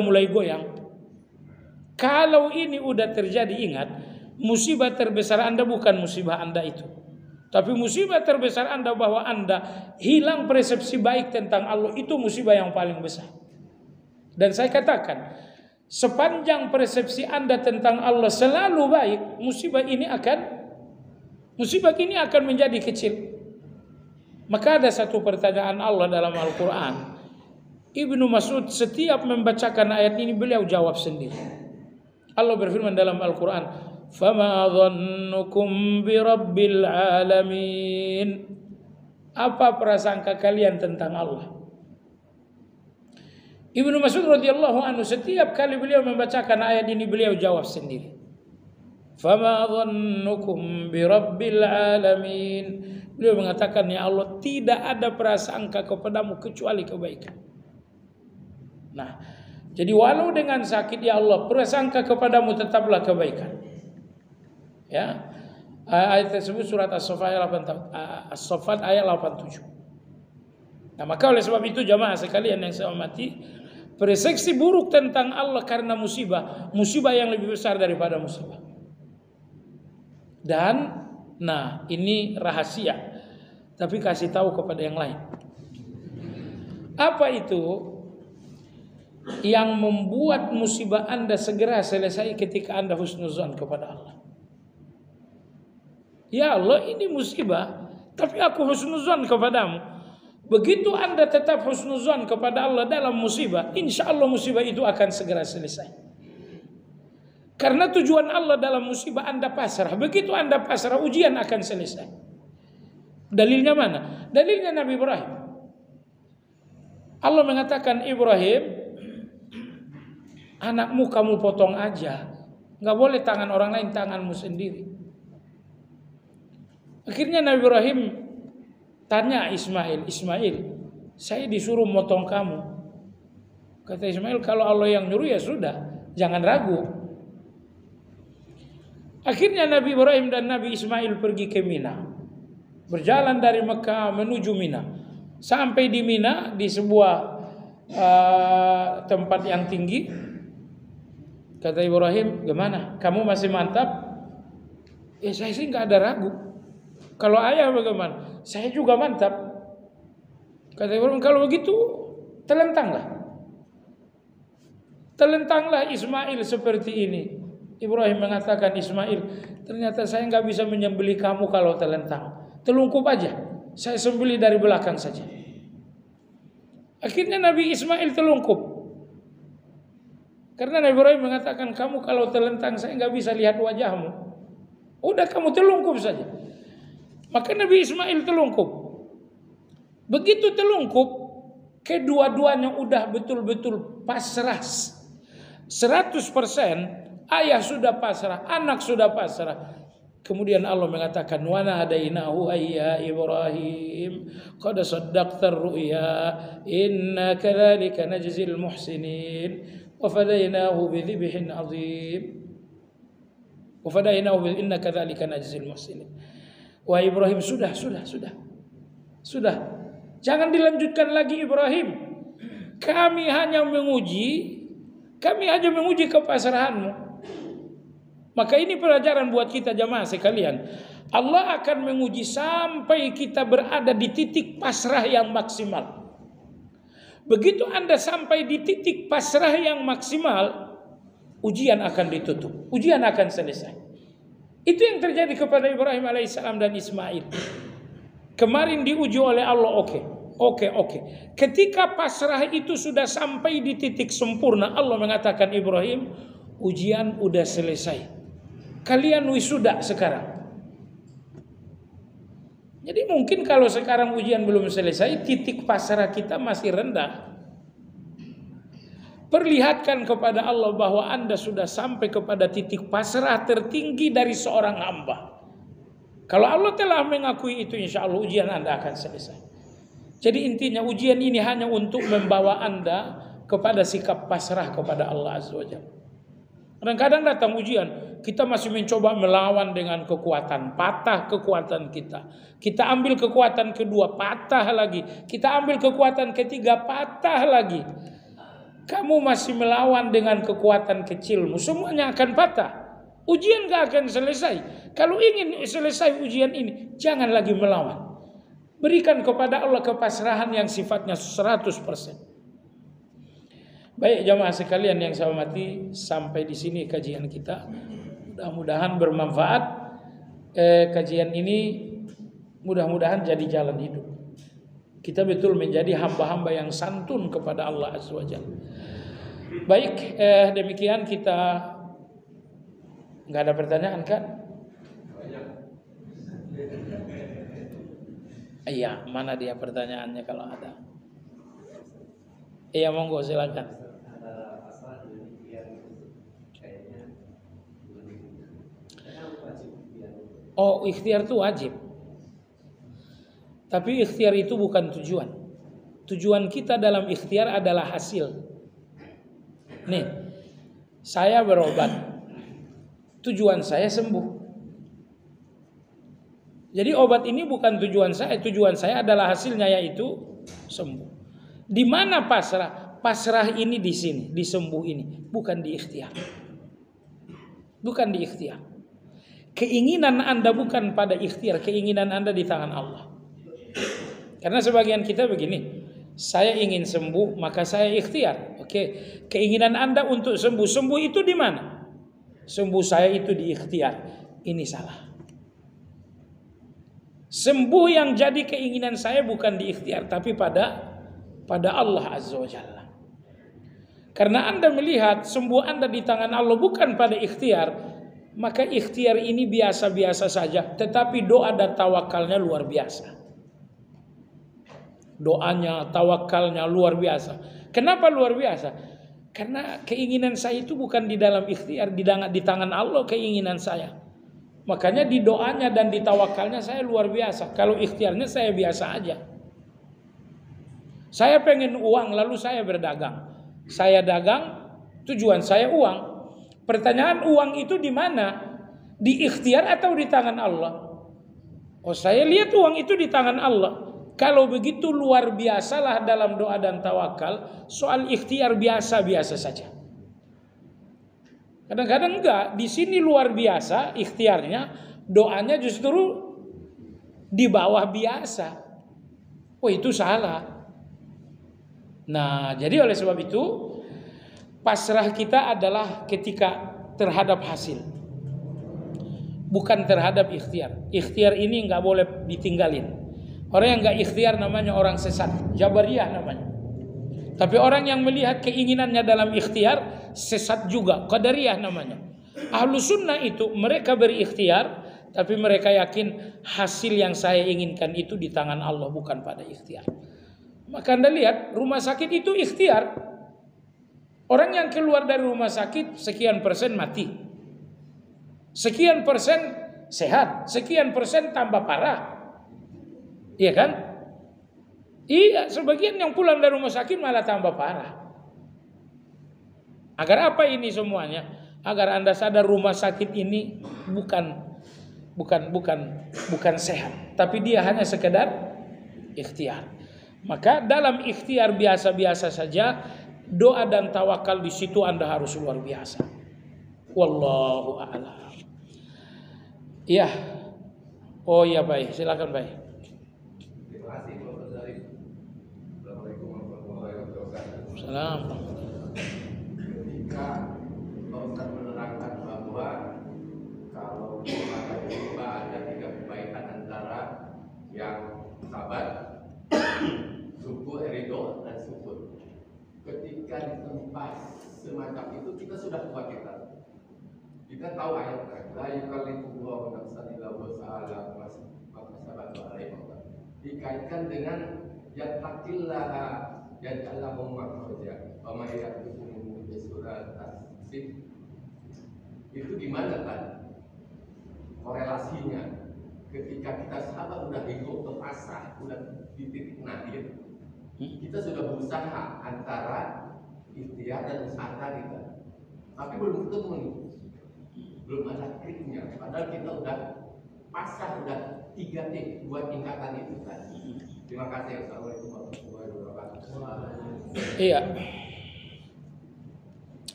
mulai goyang. Kalau ini udah terjadi, ingat, musibah terbesar Anda bukan musibah Anda itu. Tapi musibah terbesar Anda bahwa Anda hilang persepsi baik tentang Allah, itu musibah yang paling besar. Dan saya katakan, sepanjang persepsi Anda tentang Allah selalu baik, musibah ini akan menjadi kecil. Maka ada satu pertanyaan Allah dalam Al-Quran. Ibnu Mas'ud setiap membacakan ayat ini beliau jawab sendiri. Allah berfirman dalam Al-Quran, "Fama dhannukum bi rabbil alamin." Apa prasangka kalian tentang Allah? Ibnu Mas'ud radhiyallahu anhu setiap kali beliau membacakan ayat ini beliau jawab sendiri. "Fama dhannukum bi rabbil alamin." Beliau mengatakan, ya Allah, tidak ada prasangka kepadamu kecuali kebaikan. Nah, jadi walau dengan sakit, ya Allah, prasangka kepadamu tetaplah kebaikan. Ya, ayat tersebut surat As-Saffat ayat 87. Nah, maka oleh sebab itu jamaah sekalian yang saya hormati, persepsi buruk tentang Allah karena musibah yang lebih besar daripada musibah. Dan, nah, ini rahasia, tapi kasih tahu kepada yang lain. Apa itu? Yang membuat musibah Anda segera selesai ketika Anda husnuzan kepada Allah. Ya Allah, ini musibah, tapi aku husnuzan kepadamu. Begitu Anda tetap husnuzan kepada Allah dalam musibah, insya Allah musibah itu akan segera selesai. Karena tujuan Allah dalam musibah Anda pasrah. Begitu Anda pasrah, ujian akan selesai. Dalilnya mana? Dalilnya Nabi Ibrahim. Allah mengatakan, Ibrahim, anakmu kamu potong aja. Gak boleh tangan orang lain, tanganmu sendiri. Akhirnya Nabi Ibrahim tanya Ismail, saya disuruh motong kamu. Kata Ismail, kalau Allah yang nyuruh ya sudah, jangan ragu. Akhirnya Nabi Ibrahim dan Nabi Ismail pergi ke Mina. Berjalan dari Mekah menuju Mina. Sampai di Mina, di sebuah tempat yang tinggi. Kata Ibrahim, gimana? Kamu masih mantap? Ya saya sih gak ada ragu. Kalau ayah bagaimana? Saya juga mantap. Kata Ibrahim, kalau begitu telentanglah. Telentanglah Ismail seperti ini. Ibrahim mengatakan, Ismail, ternyata saya gak bisa menyembelih kamu kalau telentang. Telungkup aja. Saya sembelih dari belakang saja. Akhirnya Nabi Ismail telungkup. Karena Nabi Ibrahim mengatakan, kamu kalau telentang saya nggak bisa lihat wajahmu. Udah kamu telungkup saja. Maka Nabi Ismail telungkup. Begitu telungkup, kedua-duanya udah betul-betul pasrah. 100%, ayah sudah pasrah, anak sudah pasrah. Kemudian Allah mengatakan, wa nadainahu ayya Ibrahim qad saddaqta ar-ru'ya inna kadzalika najzil muhsinin. Wafadainahu bidzibhin azim. Wafadainahu inna kadzalika najzil muhsinin. Wah Ibrahim, sudah. Jangan dilanjutkan lagi Ibrahim. Kami hanya menguji kepasrahanmu. Maka ini pelajaran buat kita jamaah sekalian. Allah akan menguji sampai kita berada di titik pasrah yang maksimal. Begitu Anda sampai di titik pasrah yang maksimal, ujian akan ditutup, ujian akan selesai. Itu yang terjadi kepada Ibrahim alaihissalam dan Ismail. Kemarin diuji oleh Allah, oke. Ketika pasrah itu sudah sampai di titik sempurna, Allah mengatakan, Ibrahim, ujian udah selesai. Kalian wisuda sekarang. Jadi mungkin kalau sekarang ujian belum selesai, titik pasrah kita masih rendah. Perlihatkan kepada Allah bahwa Anda sudah sampai kepada titik pasrah tertinggi dari seorang hamba. Kalau Allah telah mengakui itu, insya Allah ujian Anda akan selesai. Jadi intinya ujian ini hanya untuk membawa Anda kepada sikap pasrah kepada Allah Azza wa Jalla. Kadang-kadang datang ujian, kita masih mencoba melawan dengan kekuatan, patah kekuatan kita. Kita ambil kekuatan kedua, patah lagi. Kita ambil kekuatan ketiga, patah lagi. Kamu masih melawan dengan kekuatan kecilmu, semuanya akan patah. Ujian gak akan selesai. Kalau ingin selesai ujian ini, jangan lagi melawan. Berikan kepada Allah kepasrahan yang sifatnya 100%. Baik jamaah sekalian yang saya hormati, sampai di sini kajian kita. Mudah-mudahan bermanfaat. Kajian ini mudah-mudahan jadi jalan hidup. Kita betul menjadi hamba-hamba yang santun kepada Allah Azza wa Jalla. Baik, demikian kita. Nggak ada pertanyaan kan? Iya, mana dia pertanyaannya kalau ada? Iya, monggo silakan. Oh, ikhtiar itu wajib. Tapi ikhtiar itu bukan tujuan. Tujuan kita dalam ikhtiar adalah hasil. Nih, saya berobat. Tujuan saya sembuh. Jadi obat ini bukan tujuan saya. Tujuan saya adalah hasilnya, yaitu sembuh. Di mana pasrah? Pasrah ini di sini, di sembuh ini, bukan di ikhtiar. Bukan di ikhtiar. Keinginan Anda bukan pada ikhtiar, keinginan Anda di tangan Allah. Karena sebagian kita begini, saya ingin sembuh, maka saya ikhtiar. Oke, keinginan Anda untuk sembuh, sembuh itu di mana? Sembuh saya itu di ikhtiar. Ini salah. Sembuh yang jadi keinginan saya bukan di ikhtiar, tapi pada Allah Azza wa Jalla. Karena Anda melihat sembuh Anda di tangan Allah bukan pada ikhtiar, maka ikhtiar ini biasa-biasa saja, tetapi doa dan tawakalnya luar biasa. Doanya, tawakalnya luar biasa. Kenapa luar biasa? Karena keinginan saya itu bukan di dalam ikhtiar, di tangan Allah keinginan saya. Makanya di doanya dan di tawakalnya saya luar biasa. Kalau ikhtiarnya saya biasa aja. Saya pengen uang lalu saya berdagang. Saya dagang, tujuan saya uang. Pertanyaan, uang itu di mana? Di ikhtiar atau di tangan Allah? Oh, saya lihat uang itu di tangan Allah. Kalau begitu luar biasalah dalam doa dan tawakal. Soal ikhtiar biasa-biasa saja. Kadang-kadang enggak. Di sini luar biasa ikhtiarnya, doanya justru di bawah biasa. Oh, itu salah. Nah, jadi oleh sebab itu pasrah kita adalah ketika terhadap hasil, bukan terhadap ikhtiar. Ikhtiar ini nggak boleh ditinggalin. Orang yang nggak ikhtiar namanya orang sesat, Jabariyah namanya. Tapi orang yang melihat keinginannya dalam ikhtiar sesat juga, Qadariyah namanya. Ahlu sunnah itu mereka berikhtiar, tapi mereka yakin hasil yang saya inginkan itu di tangan Allah, bukan pada ikhtiar. Maka Anda lihat rumah sakit itu ikhtiar. Orang yang keluar dari rumah sakit sekian persen mati, sekian persen sehat, sekian persen tambah parah. Iya kan? Iya, sebagian yang pulang dari rumah sakit malah tambah parah. Agar apa ini semuanya? Agar Anda sadar rumah sakit ini bukan sehat, tapi dia hanya sekedar ikhtiar. Maka dalam ikhtiar biasa-biasa saja, doa dan tawakal di situ Anda harus luar biasa. Wallahu a'lam. Iya. Oh iya, baik. Silakan, baik. Terima kasih Bapak Zarif. Assalamualaikum warahmatullahi wabarakatuh. Salam. Ketika Pak Ustaz menerangkan bahwa kalau ada tiga kebaikan antara yang sabar, syukur, ridho, dan syukur. Ketika di tempat semacam itu kita sudah kuat kita. Kita tahu ayatnya, la yukallifullahu nafsan illa wus'aha makasabatu 'alaiha. Dikaitkan dengan yattaqillaha yaj'allahu makhraja wa may ya'tikum bi surat as-sif. Itu gimana kan korelasinya? Ketika kita sabar udah hidup terpasrah, udah di titik nadir, kita sudah berusaha antara ikhtiar dan usaha kita, tapi belum ketemu nih, belum ada kliknya. Padahal kita udah pasrah, udah 2 tingkatan itu tadi. Terima kasih. Assalamualaikum warahmatullahi wabarakatuh. Iya.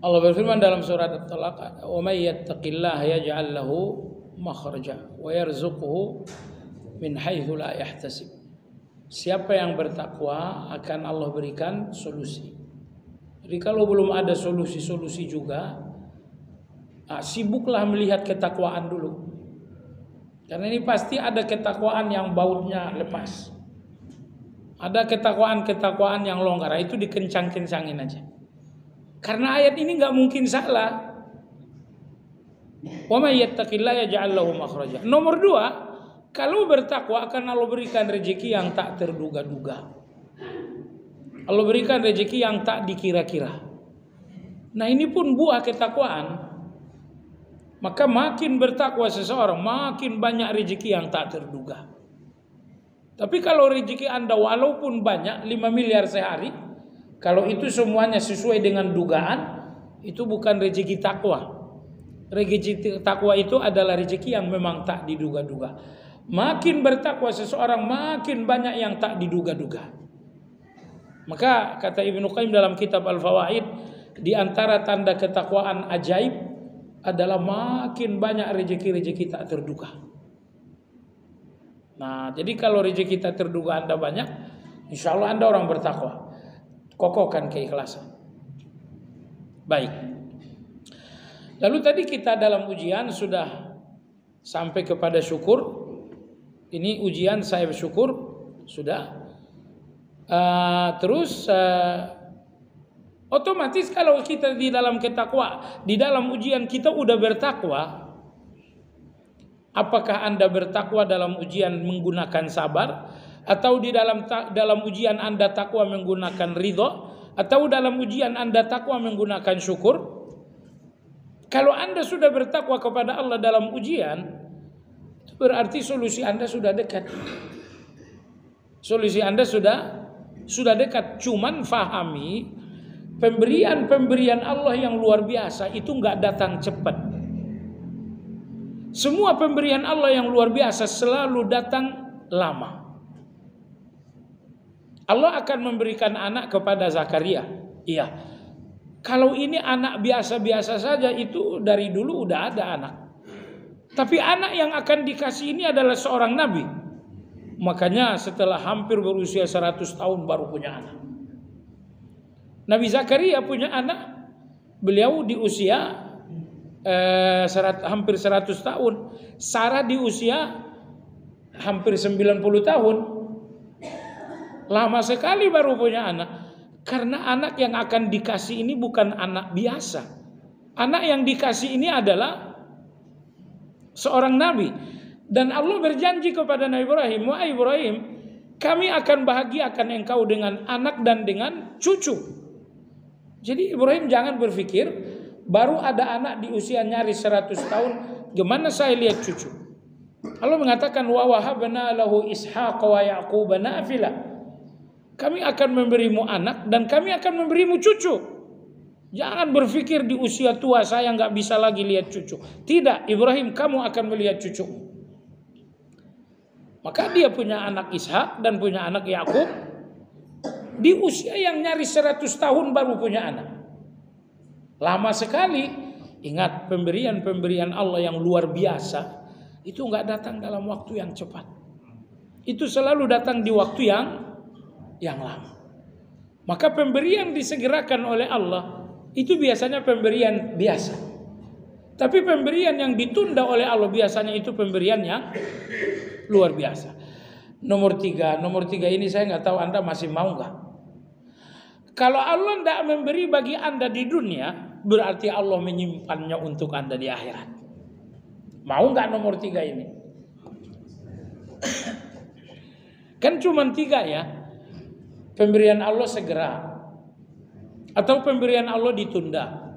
Allah berfirman dalam surat At-Talaq, "Wa may yattaqillaha yaj'al lahu makhraja wa yarzuqhu min haitsu la yahtasib." Siapa yang bertakwa akan Allah berikan solusi. Jadi kalau belum ada solusi-solusi juga, sibuklah melihat ketakwaan dulu. Karena ini pasti ada ketakwaan yang bautnya lepas. Ada ketakwaan yang longgar, itu dikencang-kencangin aja. Karena ayat ini nggak mungkin salah. Wa may yattaqillaha yaj'al lahu makhraja. Nomor 2, kalau bertakwa akan Allah berikan rezeki yang tak terduga-duga. Allah berikan rezeki yang tak dikira-kira. Nah, ini pun buah ketakwaan. Maka makin bertakwa seseorang, makin banyak rezeki yang tak terduga. Tapi kalau rezeki Anda walaupun banyak 5 miliar sehari, kalau itu semuanya sesuai dengan dugaan, itu bukan rezeki takwa. Rezeki takwa itu adalah rezeki yang memang tak diduga-duga. Makin bertakwa seseorang, makin banyak yang tak diduga-duga. Maka kata Ibnu Qayyim dalam kitab Al-Fawaid, di antara tanda ketakwaan ajaib adalah makin banyak rezeki-rezeki tak terduga. Nah, jadi kalau rezeki tak terduga Anda banyak, insya Allah Anda orang bertakwa. Kokohkan keikhlasan. Baik. Lalu tadi kita dalam ujian sudah sampai kepada syukur. Ini ujian saya bersyukur sudah. Terus otomatis kalau kita di dalam ketakwaan, di dalam ujian kita udah bertakwa, apakah Anda bertakwa dalam ujian menggunakan sabar, atau di dalam ujian Anda takwa menggunakan ridho, atau dalam ujian Anda takwa menggunakan syukur? Kalau Anda sudah bertakwa kepada Allah dalam ujian, itu berarti solusi Anda sudah dekat. Solusi Anda sudah dekat. Cuman fahami, pemberian Allah yang luar biasa itu nggak datang cepat. Semua pemberian Allah yang luar biasa selalu datang lama. Allah akan memberikan anak kepada Zakaria. Iya. Kalau ini anak biasa-biasa saja, itu dari dulu udah ada anak. Tapi anak yang akan dikasih ini adalah seorang nabi. Makanya setelah hampir berusia 100 tahun baru punya anak. Nabi Zakaria punya anak, beliau di usia hampir 100 tahun. Sarah di usia hampir 90 tahun. Lama sekali baru punya anak. Karena anak yang akan dikasih ini bukan anak biasa. Anak yang dikasih ini adalah seorang nabi. Dan Allah berjanji kepada Nabi Ibrahim, "Wahai Ibrahim, kami akan bahagiakan engkau dengan anak dan dengan cucu." Jadi Ibrahim jangan berpikir baru ada anak di usia nyaris 100 tahun, gimana saya lihat cucu. Allah mengatakan, "Wa wahabna lahu Ishaq wa Yaqub nafila." Kami akan memberimu anak dan kami akan memberimu cucu. Jangan berpikir di usia tua saya nggak bisa lagi lihat cucu. Tidak, Ibrahim, kamu akan melihat cucu. Maka dia punya anak Ishak dan punya anak Yakub. Di usia yang nyaris 100 tahun baru punya anak. Lama sekali. Ingat, pemberian Allah yang luar biasa itu nggak datang dalam waktu yang cepat. Itu selalu datang di waktu yang lama. Maka pemberian disegerakan oleh Allah itu biasanya pemberian biasa. Tapi pemberian yang ditunda oleh Allah biasanya itu pemberian yang luar biasa. Nomor tiga ini saya nggak tahu Anda masih mau nggak. Kalau Allah tidak memberi bagi Anda di dunia, berarti Allah menyimpannya untuk Anda di akhirat. Mau nggak nomor 3 ini? Kan cuma 3 ya. Pemberian Allah segera, atau pemberian Allah ditunda,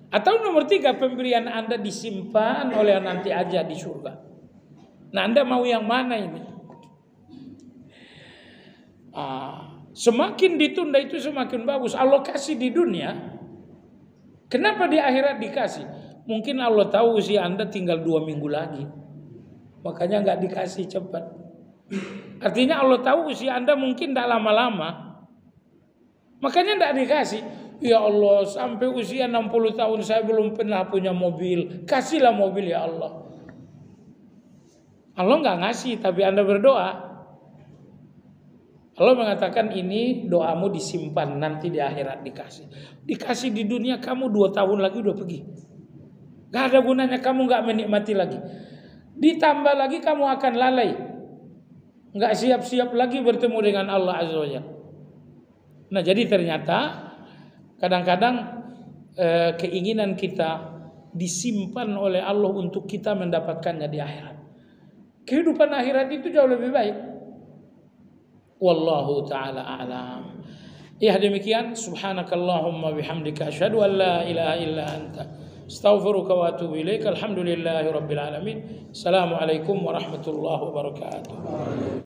atau nomor 3 pemberian Anda disimpan oleh nanti aja di surga. Nah, Anda mau yang mana ini? Semakin ditunda itu semakin bagus. Allah kasih di dunia, kenapa di akhirat dikasih? Mungkin Allah tahu usia Anda tinggal 2 minggu lagi, makanya nggak dikasih cepat. Artinya Allah tahu usia Anda mungkin tidak lama-lama, makanya tidak dikasih. Ya Allah, sampai usia 60 tahun saya belum pernah punya mobil. Kasihlah mobil ya Allah. Allah nggak ngasih, tapi Anda berdoa. Allah mengatakan ini doamu disimpan, nanti di akhirat dikasih. Dikasih di dunia kamu 2 tahun lagi udah pergi. Gak ada gunanya, kamu gak menikmati lagi. Ditambah lagi kamu akan lalai. Gak siap-siap lagi bertemu dengan Allah Azza wa Jalla. Nah jadi ternyata kadang-kadang keinginan kita disimpan oleh Allah untuk kita mendapatkannya di akhirat. Kehidupan akhirat itu jauh lebih baik. Wallahu ta'ala a'lam. Ya demikian, subhanakallahumma bihamdika asyhadu an la ilaha illa anta astaghfiruka wa atubu ilaik. Alhamdulillahi rabbil alamin. Assalamualaikum warahmatullahi wabarakatuh.